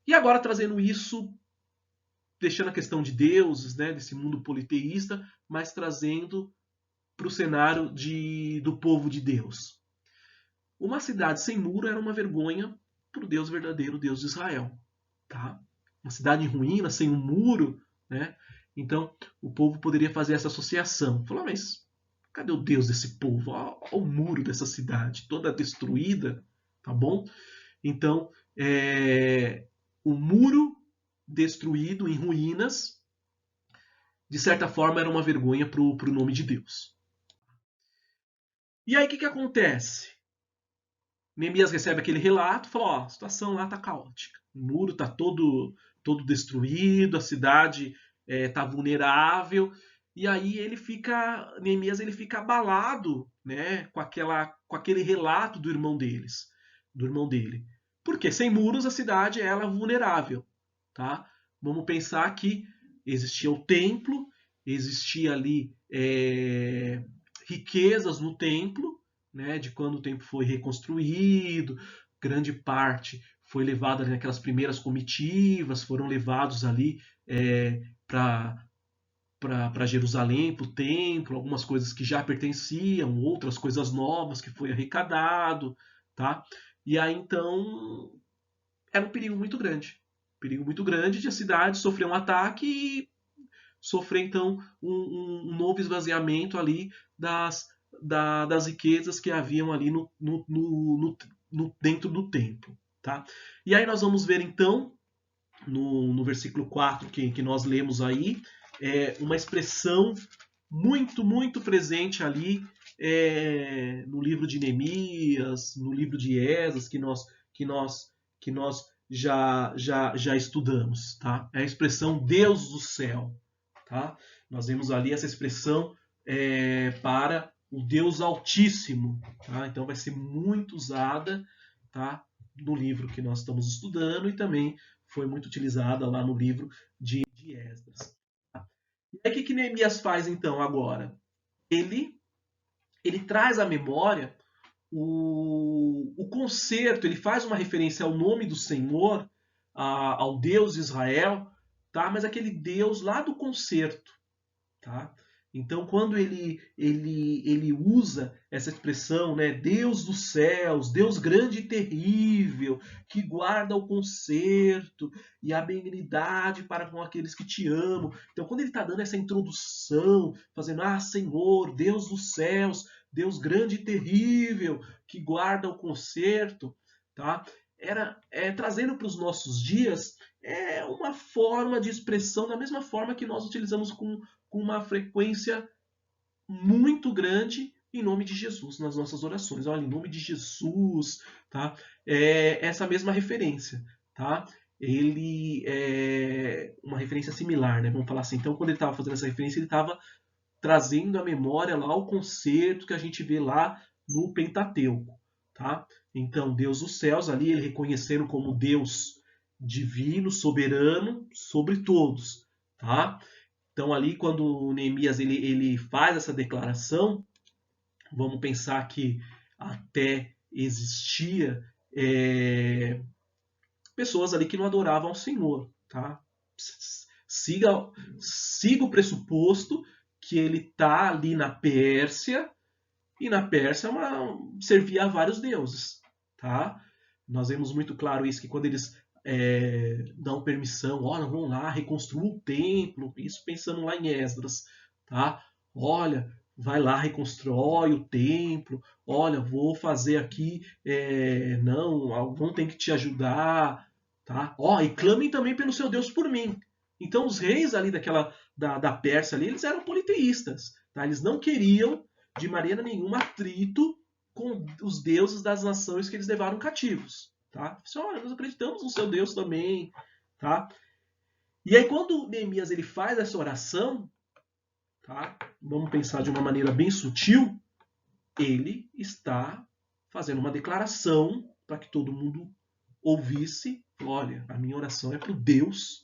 E agora trazendo isso, deixando a questão de deuses, né, desse mundo politeísta, mas trazendo para o cenário do povo de Deus. Uma cidade sem muro era uma vergonha para o Deus verdadeiro, o Deus de Israel. Tá? Uma cidade em ruína, sem um muro, né? Então o povo poderia fazer essa associação. Falar, mas cadê o Deus desse povo? Olha o muro dessa cidade, toda destruída, tá bom? Então, o muro destruído, em ruínas, de certa forma era uma vergonha para o nome de Deus. E aí o que acontece? Neemias recebe aquele relato, fala, ó, a situação lá está caótica. O muro está todo destruído, a cidade está vulnerável. E aí Neemias ele fica abalado, né, com aquele relato do irmão dele. Porque sem muros a cidade ela é vulnerável, tá? Vamos pensar que existia o templo, existia ali riquezas no templo, né, de quando o templo foi reconstruído, grande parte foi levada ali naquelas primeiras comitivas, foram levados ali para Jerusalém, para o templo, algumas coisas que já pertenciam, outras coisas novas que foi arrecadado, tá? E aí então era um perigo muito grande de a cidade sofrer um ataque e sofrer então um novo esvaziamento ali das riquezas que haviam ali dentro do templo. Tá? E aí nós vamos ver então, no versículo 4 que nós lemos aí, uma expressão muito, muito presente ali no livro de Neemias, no livro de Esdras, que nós já estudamos. Tá? É a expressão Deus do céu. Tá? Nós vemos ali essa expressão para o Deus Altíssimo. Tá? Então vai ser muito usada, tá? No livro que nós estamos estudando e também foi muito utilizada lá no livro de Esdras. Tá? E aí o que Neemias faz então agora? Ele traz à memória o concerto, ele faz uma referência ao nome do Senhor, ao Deus de Israel, tá? Mas aquele Deus lá do concerto. Tá? Então, quando ele usa essa expressão, né, Deus dos céus, Deus grande e terrível, que guarda o conserto e a benignidade para com aqueles que te amam. Então, quando ele está dando essa introdução, fazendo, Senhor, Deus dos céus, Deus grande e terrível, que guarda o conserto, tá? Trazendo para os nossos dias uma forma de expressão da mesma forma que nós utilizamos com uma frequência muito grande em nome de Jesus nas nossas orações. Olha, em nome de Jesus, tá? Essa mesma referência, tá? Ele é uma referência similar, né? Vamos falar assim. Então, quando ele estava fazendo essa referência, ele estava trazendo à memória lá o conceito que a gente vê lá no Pentateuco, tá? Então, Deus dos céus ali, ele reconhecendo como Deus divino, soberano sobre todos, tá? Então ali quando Neemias ele faz essa declaração, vamos pensar que até existia pessoas ali que não adoravam ao Senhor, tá? Siga o pressuposto que ele está ali na Pérsia e na Pérsia servia a vários deuses, tá? Nós vemos muito claro isso que quando eles dão permissão, olha, vamos lá, reconstrua o templo, isso pensando lá em Esdras, tá? Olha, vai lá, reconstrói o templo, olha, vou fazer aqui, não, algum tem que te ajudar, tá? E clamem também pelo seu Deus por mim. Então os reis ali da Pérsia ali, eles eram politeístas, tá? Eles não queriam de maneira nenhuma atrito com os deuses das nações que eles levaram cativos. Tá? Olha, nós acreditamos no seu Deus também. Tá? E aí, quando Neemias ele faz essa oração, tá? Vamos pensar de uma maneira bem sutil, ele está fazendo uma declaração para que todo mundo ouvisse. Olha, a minha oração é para o Deus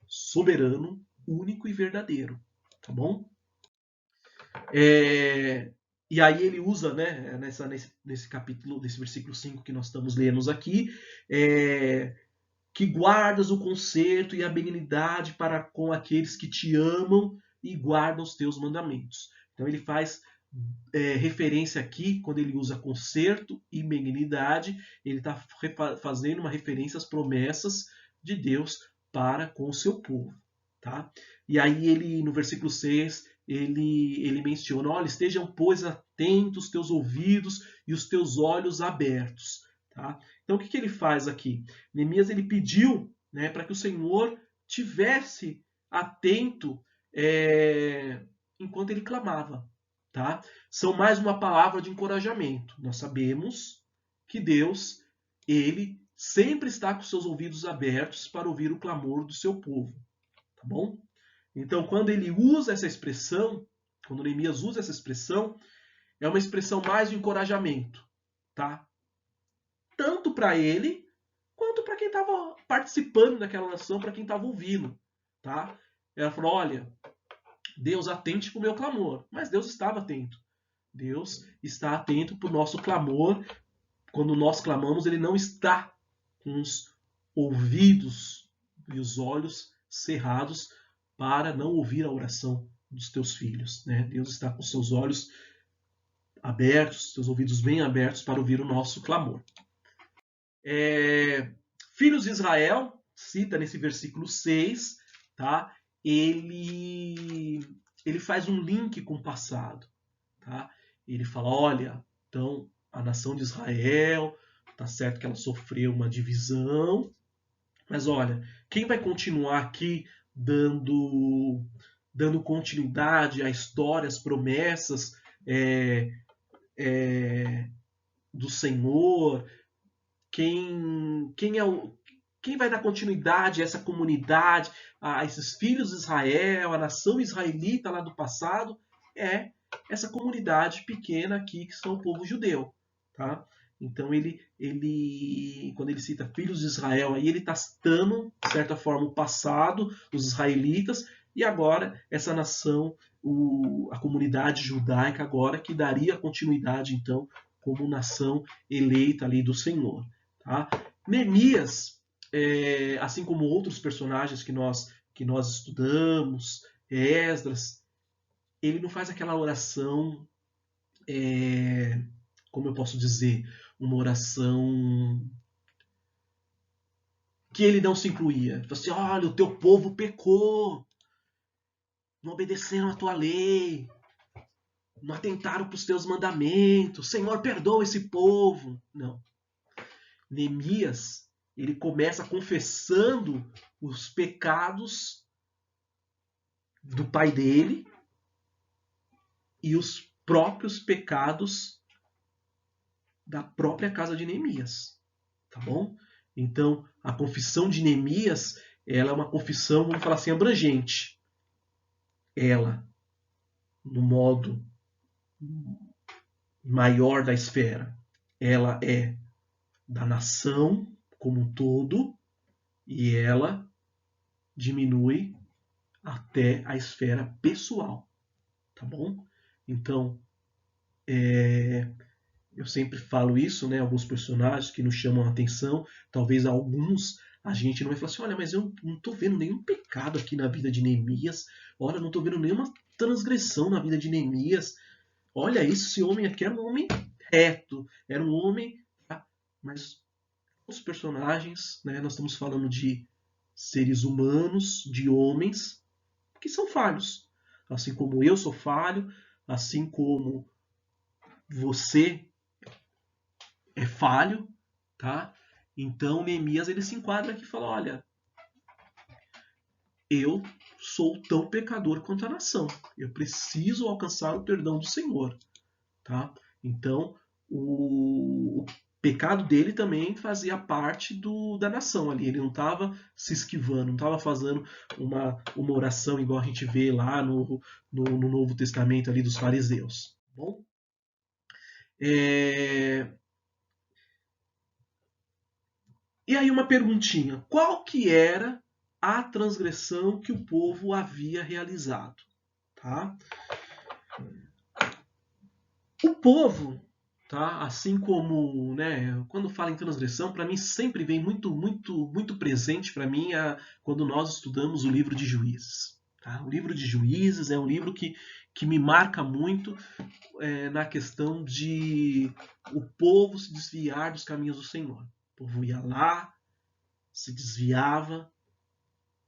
soberano, único e verdadeiro. Tá bom? E aí ele usa, né, nesse capítulo, nesse versículo 5 que nós estamos lendo aqui, que guardas o conserto e a benignidade para com aqueles que te amam e guardam os teus mandamentos. Então ele faz referência aqui, quando ele usa conserto e benignidade, ele está fazendo uma referência às promessas de Deus para com o seu povo. Tá? E aí ele, no versículo 6, ele menciona, olha, estejam, pois, atentos os teus ouvidos e os teus olhos abertos. Tá? Então, o que ele faz aqui? Neemias ele pediu, né, para que o Senhor tivesse atento enquanto ele clamava. Tá? São mais uma palavra de encorajamento. Nós sabemos que Deus, ele sempre está com seus ouvidos abertos para ouvir o clamor do seu povo, tá bom? Então, quando ele usa essa expressão, quando Neemias usa essa expressão, é uma expressão mais de encorajamento, tá? Tanto para ele, quanto para quem estava participando daquela nação, para quem estava ouvindo, tá? Ela falou, olha, Deus atente para o meu clamor. Mas Deus estava atento. Deus está atento para o nosso clamor. Quando nós clamamos, ele não está com os ouvidos e os olhos cerrados para não ouvir a oração dos teus filhos, né? Deus está com seus olhos abertos, seus ouvidos bem abertos para ouvir o nosso clamor. Filhos de Israel, cita nesse versículo 6, tá? Ele faz um link com o passado, tá? Ele fala, olha, então a nação de Israel, tá certo que ela sofreu uma divisão, mas olha, quem vai continuar aqui dando continuidade à história, às promessas do Senhor, quem vai dar continuidade a essa comunidade, a esses filhos de Israel, a nação israelita lá do passado, é essa comunidade pequena aqui que são o povo judeu, tá? Então quando ele cita filhos de Israel, aí ele está citando, de certa forma, o passado dos israelitas e agora essa nação, a comunidade judaica agora que daria continuidade então como nação eleita ali do Senhor, tá? Neemias, assim como outros personagens que nós estudamos, Esdras, ele não faz aquela oração, como eu posso dizer, uma oração que ele não se incluía. Ele fala assim, olha, o teu povo pecou, não obedeceram a tua lei, não atentaram para os teus mandamentos, Senhor, perdoa esse povo. Não. Neemias, ele começa confessando os pecados do pai dele e os próprios pecados da própria casa de Neemias, tá bom? Então, a confissão de Neemias, ela é uma confissão, vamos falar assim, abrangente. Ela, no modo maior da esfera, ela é da nação como um todo e ela diminui até a esfera pessoal, tá bom? Então, eu sempre falo isso, né? Alguns personagens que nos chamam a atenção, talvez alguns a gente não vai falar assim, olha, mas eu não estou vendo nenhum pecado aqui na vida de Neemias, olha, não estou vendo nenhuma transgressão na vida de Neemias, olha isso, esse homem aqui era um homem reto, era um homem, tá? Mas os personagens, né? Nós estamos falando de seres humanos, de homens que são falhos, assim como eu sou falho, assim como você é falho, tá? Então Neemias ele se enquadra aqui e fala, olha, eu sou tão pecador quanto a nação. Eu preciso alcançar o perdão do Senhor, tá? Então o pecado dele também fazia parte da nação ali. Ele não estava se esquivando, não estava fazendo uma oração igual a gente vê lá no Novo Testamento ali dos fariseus. Tá bom? E aí uma perguntinha, qual que era a transgressão que o povo havia realizado? Tá? O povo, tá? Assim como, né, quando fala em transgressão, para mim sempre vem muito presente para mim quando nós estudamos o livro de Juízes. Tá? O livro de Juízes é um livro que me marca muito na questão de o povo se desviar dos caminhos do Senhor. O povo ia lá, se desviava,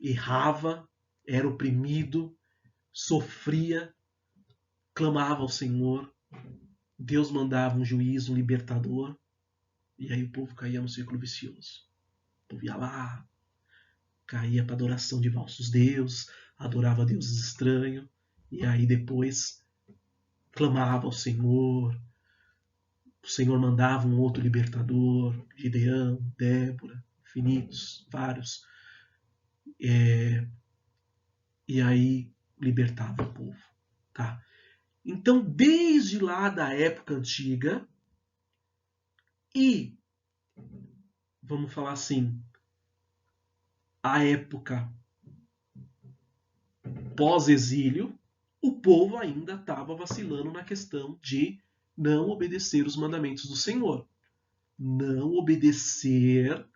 errava, era oprimido, sofria, clamava ao Senhor, Deus mandava um juiz, um libertador, e aí o povo caía no círculo vicioso. O povo ia lá, caía para adoração de falsos deuses, adorava deuses estranhos, e aí depois clamava ao Senhor, Senhor mandava um outro libertador, Gideão, Débora, infinitos, vários, e aí libertava o povo. Tá? Então, desde lá da época antiga, e, vamos falar assim, a época pós-exílio, o povo ainda estava vacilando na questão de não obedecer os mandamentos do Senhor. Não obedecer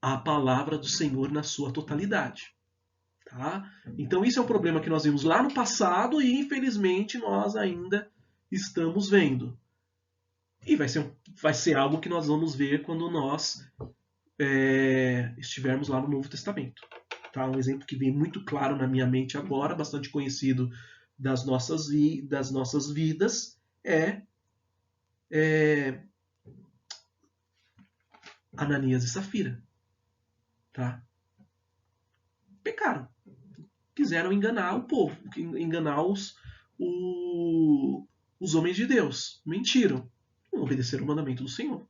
a palavra do Senhor na sua totalidade. Tá? Então isso é um problema que nós vimos lá no passado e infelizmente nós ainda estamos vendo. E vai ser algo que nós vamos ver quando nós estivermos lá no Novo Testamento. Tá? Um exemplo que vem muito claro na minha mente agora, bastante conhecido das nossas vidas, é Ananias e Safira. Tá? Pecaram. Quiseram enganar o povo, enganar os homens de Deus. Mentiram. Não obedeceram o mandamento do Senhor.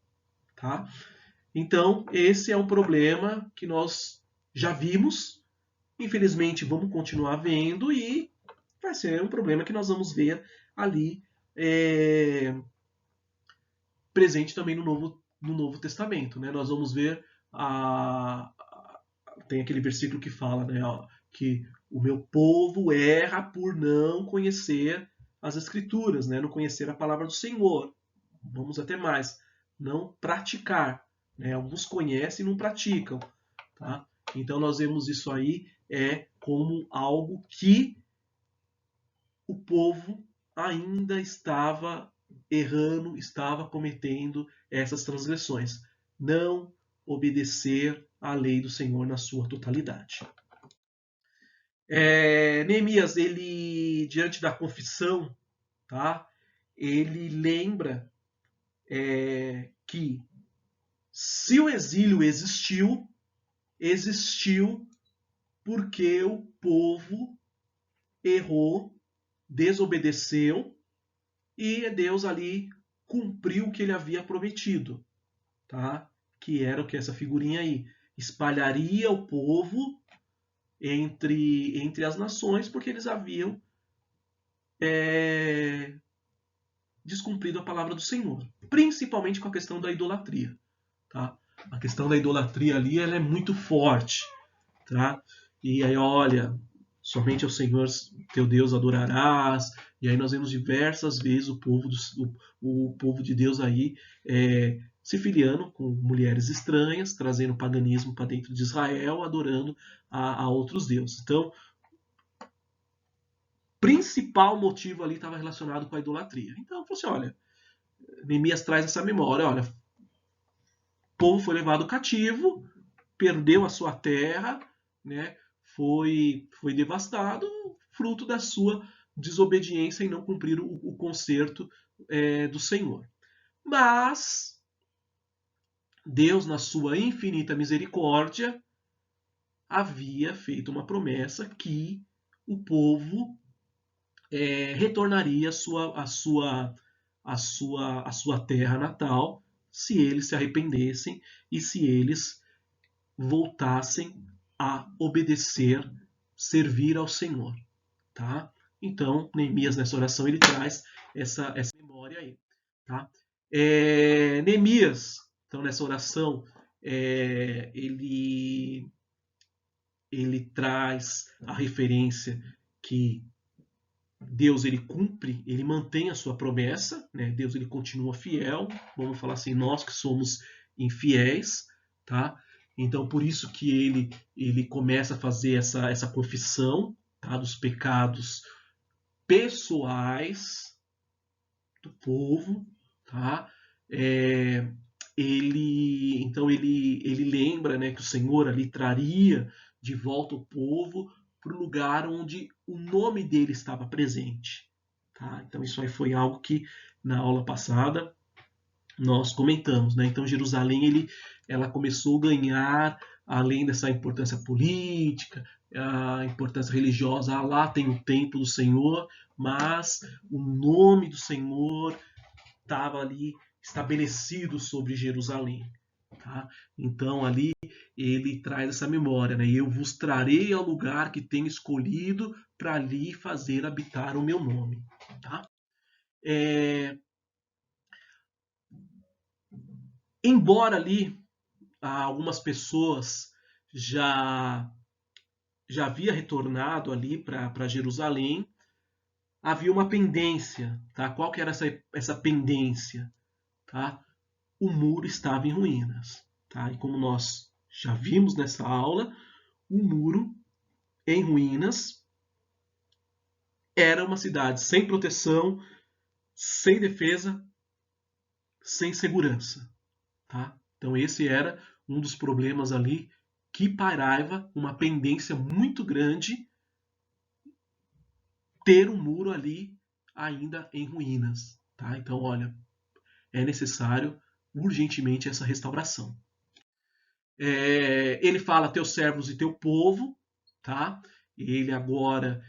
Tá? Então, esse é um problema que nós já vimos. Infelizmente, vamos continuar vendo e vai ser um problema que nós vamos ver ali presente também no Novo Testamento. Né? Nós vamos ver tem aquele versículo que fala, né, que o meu povo erra por não conhecer as Escrituras, né, não conhecer a palavra do Senhor. Vamos até mais, não praticar. Né? Alguns conhecem e não praticam. Tá? Então nós vemos isso aí como algo que o povo ainda estava errando, estava cometendo essas transgressões. Não obedecer à lei do Senhor na sua totalidade. Neemias, ele, diante da confissão, tá? Ele lembra que se o exílio existiu porque o povo errou, desobedeceu e Deus ali cumpriu o que ele havia prometido, tá? Que era o que essa figurinha aí, espalharia o povo entre as nações porque eles haviam descumprido a palavra do Senhor, principalmente com a questão da idolatria, tá? A questão da idolatria ali ela é muito forte, tá? E aí olha, somente ao Senhor teu Deus adorarás. E aí nós vemos diversas vezes o povo de Deus aí se filiando com mulheres estranhas, trazendo paganismo para dentro de Israel, adorando a outros deuses. Então, o principal motivo ali estava relacionado com a idolatria. Então, assim, olha, Neemias traz essa memória, olha, o povo foi levado cativo, perdeu a sua terra, né? Foi devastado, fruto da sua desobediência em não cumprir o concerto do Senhor. Mas Deus, na sua infinita misericórdia, havia feito uma promessa que o povo retornaria à sua terra natal se eles se arrependessem e se eles voltassem a obedecer, servir ao Senhor, tá? Então, Neemias nessa oração ele traz essa memória aí, tá? Neemias, então nessa oração ele traz a referência que Deus ele cumpre, ele mantém a sua promessa, né? Deus ele continua fiel, vamos falar assim, nós que somos infiéis, tá? Então por isso que ele começa a fazer essa confissão, tá? Dos pecados pessoais do povo, tá? Então ele lembra, né, que o Senhor ali traria de volta o povo para o lugar onde o nome dele estava presente. Tá? Então isso aí foi algo que na aula passada nós comentamos. Né? Então Jerusalém ela começou a ganhar, além dessa importância política, a importância religiosa, lá tem o templo do Senhor, mas o nome do Senhor estava ali estabelecido sobre Jerusalém. Tá? Então ali ele traz essa memória, né? Eu vos trarei ao lugar que tenho escolhido para ali fazer habitar o meu nome. Tá? Embora ali algumas pessoas já havia retornado ali para Jerusalém, havia uma pendência. Tá? Qual que era essa pendência? Tá? O muro estava em ruínas. Tá? E como nós já vimos nessa aula, o muro em ruínas era uma cidade sem proteção, sem defesa, sem segurança. Tá? Então esse era um dos problemas ali que pairava, uma pendência muito grande, ter um muro ali ainda em ruínas. Tá? Então, olha, é necessário urgentemente essa restauração. Ele fala teus servos e teu povo, tá? Ele agora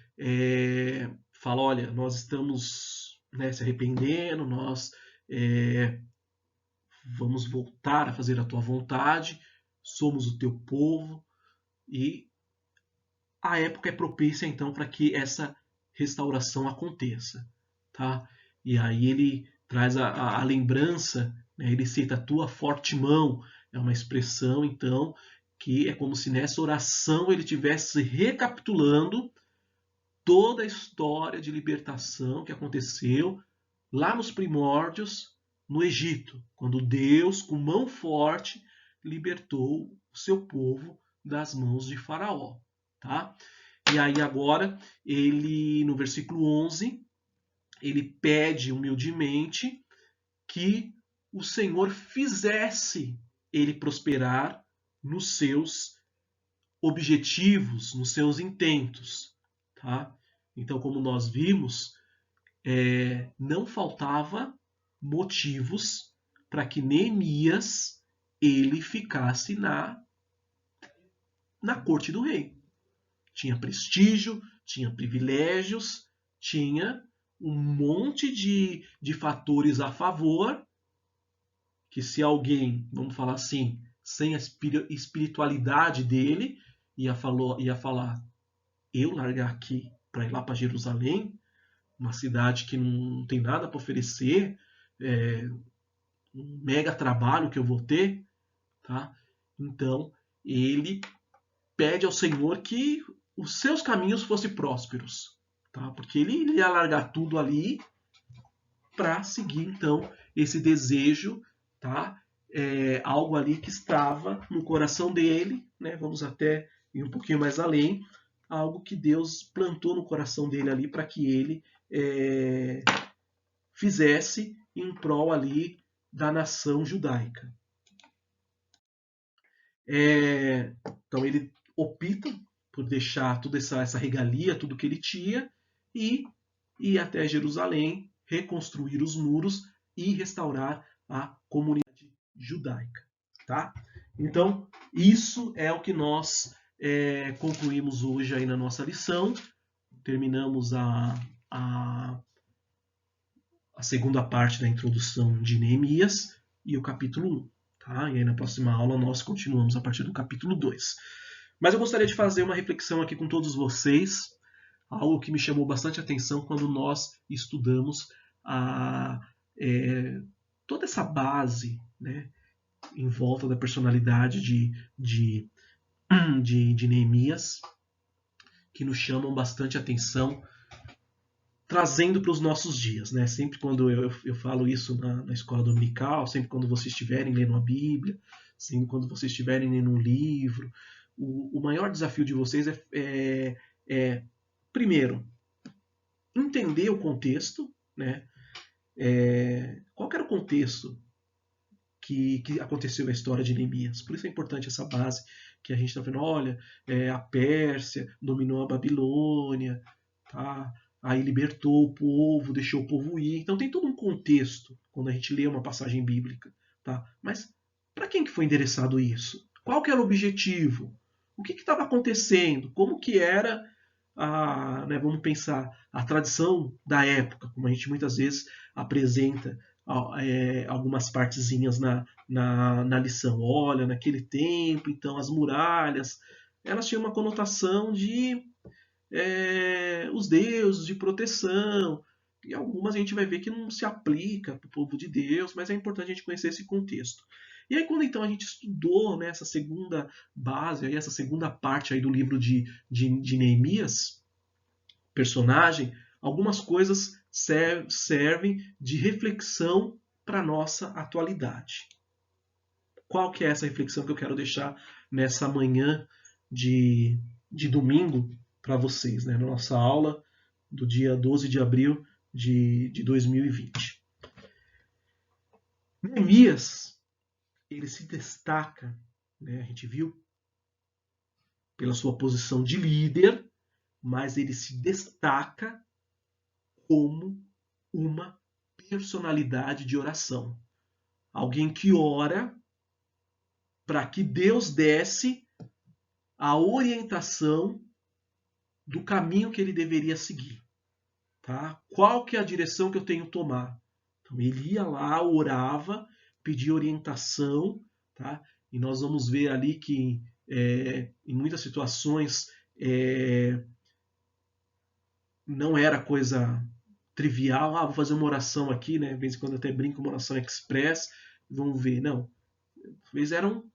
fala, olha, nós estamos, né, se arrependendo, nós vamos voltar a fazer a tua vontade, somos o teu povo, e a época é propícia então para que essa restauração aconteça, tá? E aí ele traz a lembrança, né? Ele cita a tua forte mão, é uma expressão então que é como se nessa oração ele estivesse recapitulando toda a história de libertação que aconteceu lá nos primórdios no Egito, quando Deus, com mão forte, libertou o seu povo das mãos de Faraó, tá? E aí agora, ele no versículo 11, ele pede humildemente que o Senhor fizesse ele prosperar nos seus objetivos, nos seus intentos, tá? Então, como nós vimos, não faltava motivos para que Neemias ele ficasse na corte do rei. Tinha prestígio, tinha privilégios, tinha um monte de fatores a favor, que se alguém, vamos falar assim, sem a espiritualidade dele, ia falar, eu largar aqui para ir lá para Jerusalém, uma cidade que não tem nada para oferecer, um mega trabalho que eu vou ter, tá? Então ele pede ao Senhor que os seus caminhos fossem prósperos, tá? Porque ele ia largar tudo ali para seguir então esse desejo, tá? Algo ali que estava no coração dele, né? Vamos até ir um pouquinho mais além, algo que Deus plantou no coração dele ali para que ele fizesse em prol ali da nação judaica. Então ele opta por deixar toda essa regalia, tudo que ele tinha, e ir até Jerusalém, reconstruir os muros e restaurar a comunidade judaica. Tá? Então, isso é o que nós concluímos hoje aí na nossa lição. Terminamos a segunda parte da introdução de Neemias e o capítulo 1. Tá? E aí na próxima aula nós continuamos a partir do capítulo 2. Mas eu gostaria de fazer uma reflexão aqui com todos vocês, algo que me chamou bastante atenção quando nós estudamos toda essa base, né, em volta da personalidade de Neemias, que nos chamam bastante atenção, trazendo para os nossos dias. Né? Sempre quando eu falo isso na escola dominical, sempre quando vocês estiverem lendo a Bíblia, sempre quando vocês estiverem lendo um livro, o maior desafio de vocês é primeiro, entender o contexto, né? Qual era o contexto que aconteceu a história de Neemias? Por isso é importante essa base que a gente está vendo. Olha, a Pérsia dominou a Babilônia, tá? Aí libertou o povo, deixou o povo ir. Então tem todo um contexto quando a gente lê uma passagem bíblica, tá? Mas para quem que foi endereçado isso? Qual que era o objetivo? O que estava acontecendo? Como que era vamos pensar, a tradição da época, como a gente muitas vezes apresenta algumas partezinhas na lição. Olha, naquele tempo, então, as muralhas, elas tinham uma conotação de os deuses, de proteção. E algumas a gente vai ver que não se aplica para o povo de Deus, mas é importante a gente conhecer esse contexto. E aí quando então a gente estudou, né, essa segunda base, aí, essa segunda parte aí do livro de Neemias, personagem, algumas coisas servem de reflexão para a nossa atualidade. Qual que é essa reflexão que eu quero deixar nessa manhã de domingo para vocês, né, na nossa aula do dia 12 de abril de 2020. Neemias, ele se destaca, né, a gente viu, pela sua posição de líder, mas ele se destaca como uma personalidade de oração. Alguém que ora para que Deus desse a orientação do caminho que ele deveria seguir. Tá? Qual que é a direção que eu tenho que tomar? Então ele ia lá, orava, pedia orientação, tá? E nós vamos ver ali que em muitas situações não era coisa trivial. Vou fazer uma oração aqui, né? De vez em quando eu até brinco, uma oração express, vamos ver. Não, talvez eram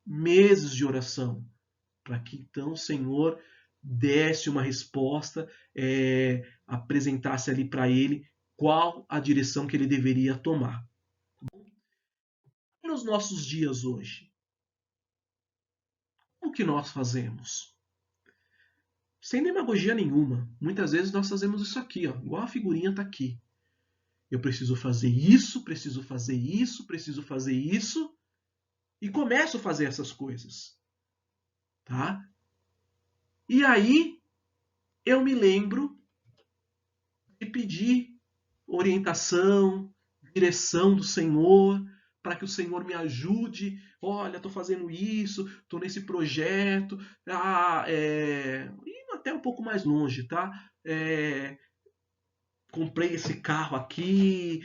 meses de oração para que então o Senhor desse uma resposta, apresentasse ali para ele qual a direção que ele deveria tomar. E nos nossos dias hoje, o que nós fazemos? Sem demagogia nenhuma. Muitas vezes nós fazemos isso aqui, ó, igual a figurinha está aqui. Eu preciso fazer isso, preciso fazer isso, preciso fazer isso, e começo a fazer essas coisas. Tá? E aí eu me lembro de pedir orientação, direção do Senhor, para que o Senhor me ajude. Olha, estou fazendo isso, estou nesse projeto, e até um pouco mais longe, tá? Comprei esse carro aqui,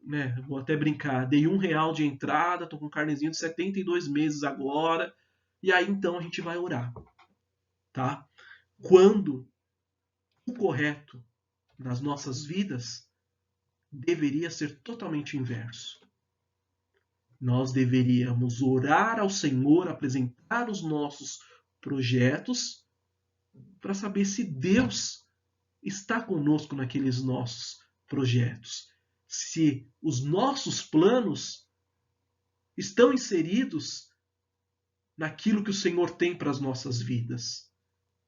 né, vou até brincar, dei R$1 de entrada, estou com um carnezinho de 72 meses agora, e aí então a gente vai orar, tá? Quando o correto nas nossas vidas deveria ser totalmente o inverso. Nós deveríamos orar ao Senhor, apresentar os nossos projetos, para saber se Deus está conosco naqueles nossos projetos. Se os nossos planos estão inseridos naquilo que o Senhor tem para as nossas vidas.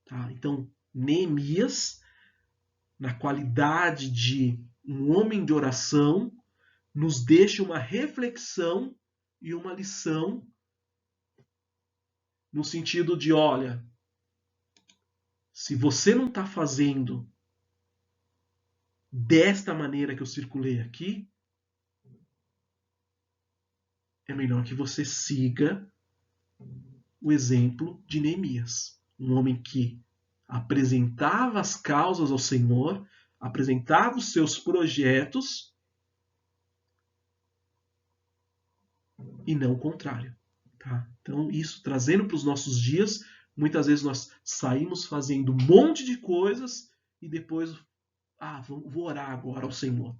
Tá? Então, Neemias, na qualidade de um homem de oração, nos deixa uma reflexão e uma lição no sentido de, olha, se você não está fazendo desta maneira que eu circulei aqui, é melhor que você siga o exemplo de Neemias, um homem que apresentava as causas ao Senhor, apresentava os seus projetos e não o contrário. Tá? Então, isso trazendo para os nossos dias, muitas vezes nós saímos fazendo um monte de coisas e depois, vou orar agora ao Senhor.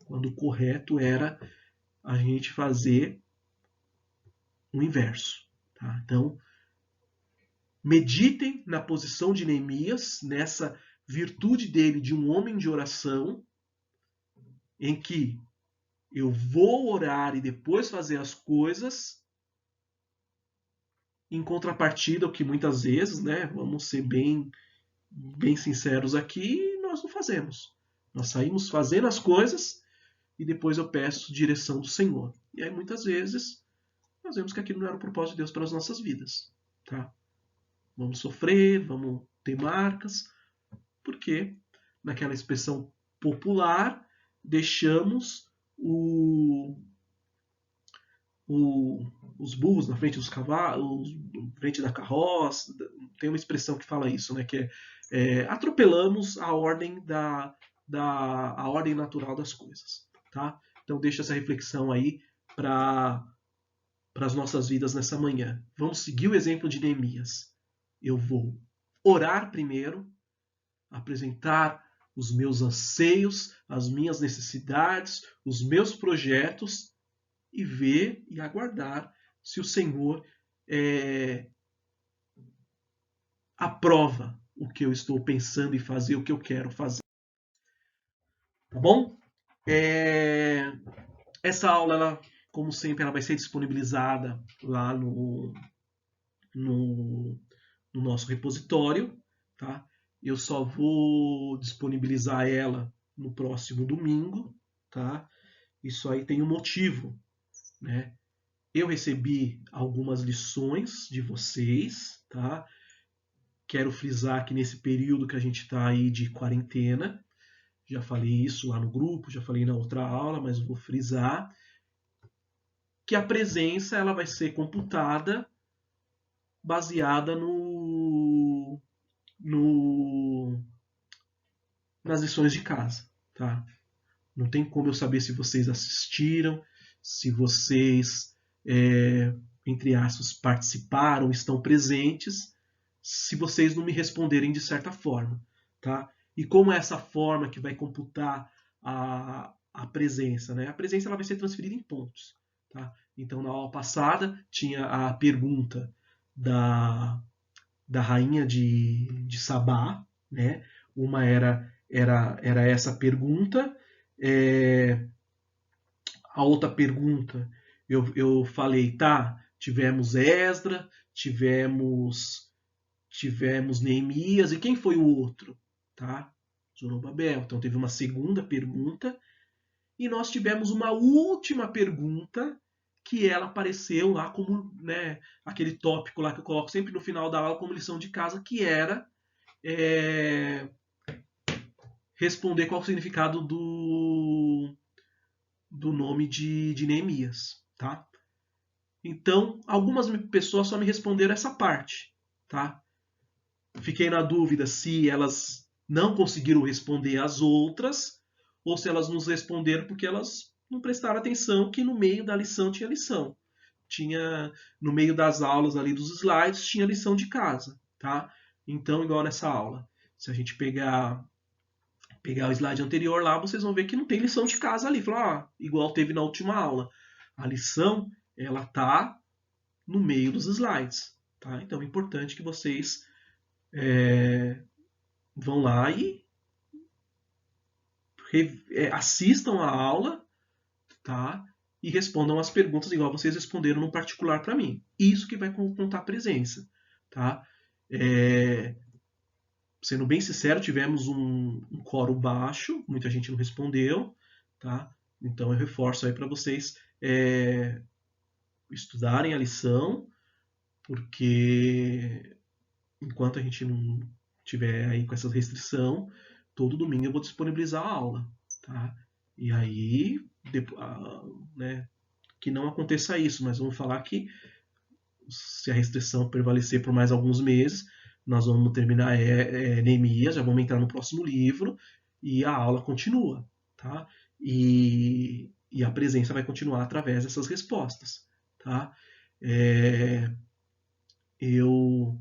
Quando o correto era a gente fazer o inverso. Tá? Então, meditem na posição de Neemias, nessa virtude dele de um homem de oração, em que eu vou orar e depois fazer as coisas, em contrapartida, o que muitas vezes, né, vamos ser bem sinceros aqui, nós não fazemos. Nós saímos fazendo as coisas e depois eu peço direção do Senhor. E aí muitas vezes nós vemos que aquilo não era o propósito de Deus para as nossas vidas. Tá? Vamos sofrer, vamos ter marcas, porque naquela expressão popular deixamos os burros na frente dos cavalos, na frente da carroça. Tem uma expressão que fala isso, né? Que atropelamos a ordem da a ordem natural das coisas. Tá? Então deixa essa reflexão aí para as nossas vidas nessa manhã. Vamos seguir o exemplo de Neemias. Eu vou orar primeiro, apresentar os meus anseios, as minhas necessidades, os meus projetos e ver e aguardar se o Senhor aprova o que eu estou pensando em fazer, o que eu quero fazer. Tá bom? Essa aula, ela, como sempre, ela vai ser disponibilizada lá no nosso repositório. Tá? Eu só vou disponibilizar ela no próximo domingo. Tá? Isso aí tem um motivo. Né? Eu recebi algumas lições de vocês. Tá? Quero frisar que nesse período que a gente está aí de quarentena, já falei isso lá no grupo, já falei na outra aula, mas vou frisar que a presença ela vai ser computada baseada nas lições de casa. Tá? Não tem como eu saber se vocês assistiram, se vocês, entre aspas, participaram, estão presentes, se vocês não me responderem de certa forma. Tá? E como é essa forma que vai computar a presença? Né? A presença ela vai ser transferida em pontos. Tá? Então, na aula passada, tinha a pergunta da rainha de Sabá. Né? Uma era essa pergunta. A outra pergunta, eu falei, tá, tivemos Esdra, tivemos Neemias, e quem foi o outro? Tá? Zorobabel. Então teve uma segunda pergunta, e nós tivemos uma última pergunta, que ela apareceu lá como, né, aquele tópico lá que eu coloco sempre no final da aula como lição de casa, que era responder qual o significado do nome de Neemias. Tá? Então, algumas pessoas só me responderam essa parte. Tá? Fiquei na dúvida se elas não conseguiram responder as outras ou se elas nos responderam porque elas não prestaram atenção que no meio da lição tinha lição. No meio das aulas ali dos slides, tinha lição de casa. Tá? Então, igual nessa aula, se a gente pegar o slide anterior lá, vocês vão ver que não tem lição de casa ali. Falar, igual teve na última aula. A lição, ela tá no meio dos slides. Tá? Então é importante que vocês vão lá e assistam a aula, tá? E respondam as perguntas igual vocês responderam no particular para mim. Isso que vai contar a presença. Tá? Sendo bem sincero, tivemos um coro baixo, muita gente não respondeu. Tá? Então eu reforço aí para vocês estudarem a lição, porque enquanto a gente não tiver aí com essa restrição, todo domingo eu vou disponibilizar a aula. Tá? E aí, né, que não aconteça isso, mas vamos falar que se a restrição prevalecer por mais alguns meses, nós vamos terminar Neemias, já vamos entrar no próximo livro e a aula continua. Tá? E a presença vai continuar através dessas respostas. Tá? Eu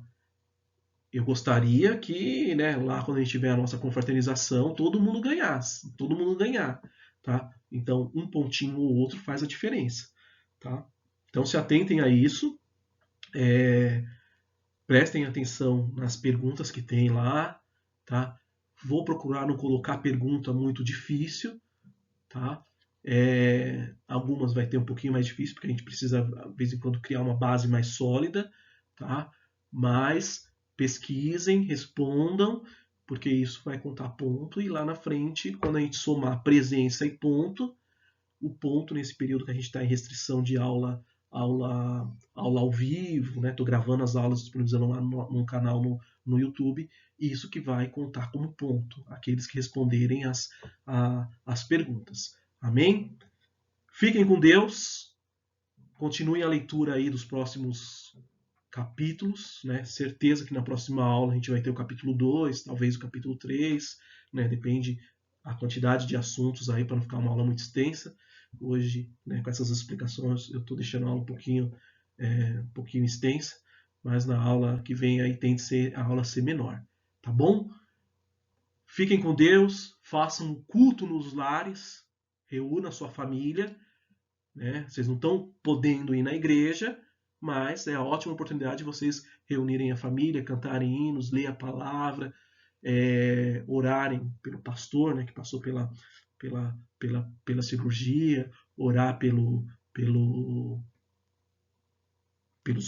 gostaria que, né, lá quando a gente tiver a nossa confraternização, todo mundo ganhasse, todo mundo ganhar. Tá? Então, um pontinho ou outro faz a diferença. Tá? Então, se atentem a isso. Prestem atenção nas perguntas que tem lá. Tá? Vou procurar não colocar pergunta muito difícil. Tá? Algumas vai ter um pouquinho mais difícil, porque a gente precisa, de vez em quando, criar uma base mais sólida. Tá? Mas pesquisem, respondam, porque isso vai contar ponto. E lá na frente, quando a gente somar presença e ponto, o ponto nesse período que a gente está em restrição de aula ao vivo, né? Estou gravando as aulas, disponibilizando lá no canal no YouTube, e isso que vai contar como ponto, aqueles que responderem as perguntas. Amém? Fiquem com Deus, continuem a leitura aí dos próximos capítulos, né? Certeza que na próxima aula a gente vai ter o capítulo 2, talvez o capítulo 3, né? Depende a quantidade de assuntos aí para não ficar uma aula muito extensa. Hoje, né, com essas explicações, eu estou deixando a aula um pouquinho extensa, mas na aula que vem aí tem de ser a aula ser menor, tá bom? Fiquem com Deus, façam um culto nos lares, reúna a sua família, né? Vocês não estão podendo ir na igreja, mas é a ótima oportunidade de vocês reunirem a família, cantarem hinos, ler a palavra, orarem pelo pastor, né, que passou pela cirurgia, orar pelos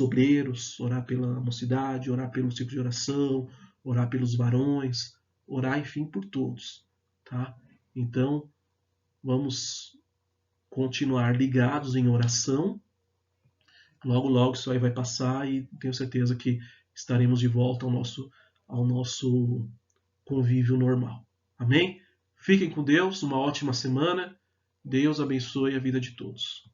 obreiros, orar pela mocidade, orar pelo ciclo de oração, orar pelos varões, orar, enfim, por todos. Tá? Então, vamos continuar ligados em oração. Logo, logo isso aí vai passar e tenho certeza que estaremos de volta ao nosso convívio normal. Amém? Fiquem com Deus, uma ótima semana. Deus abençoe a vida de todos.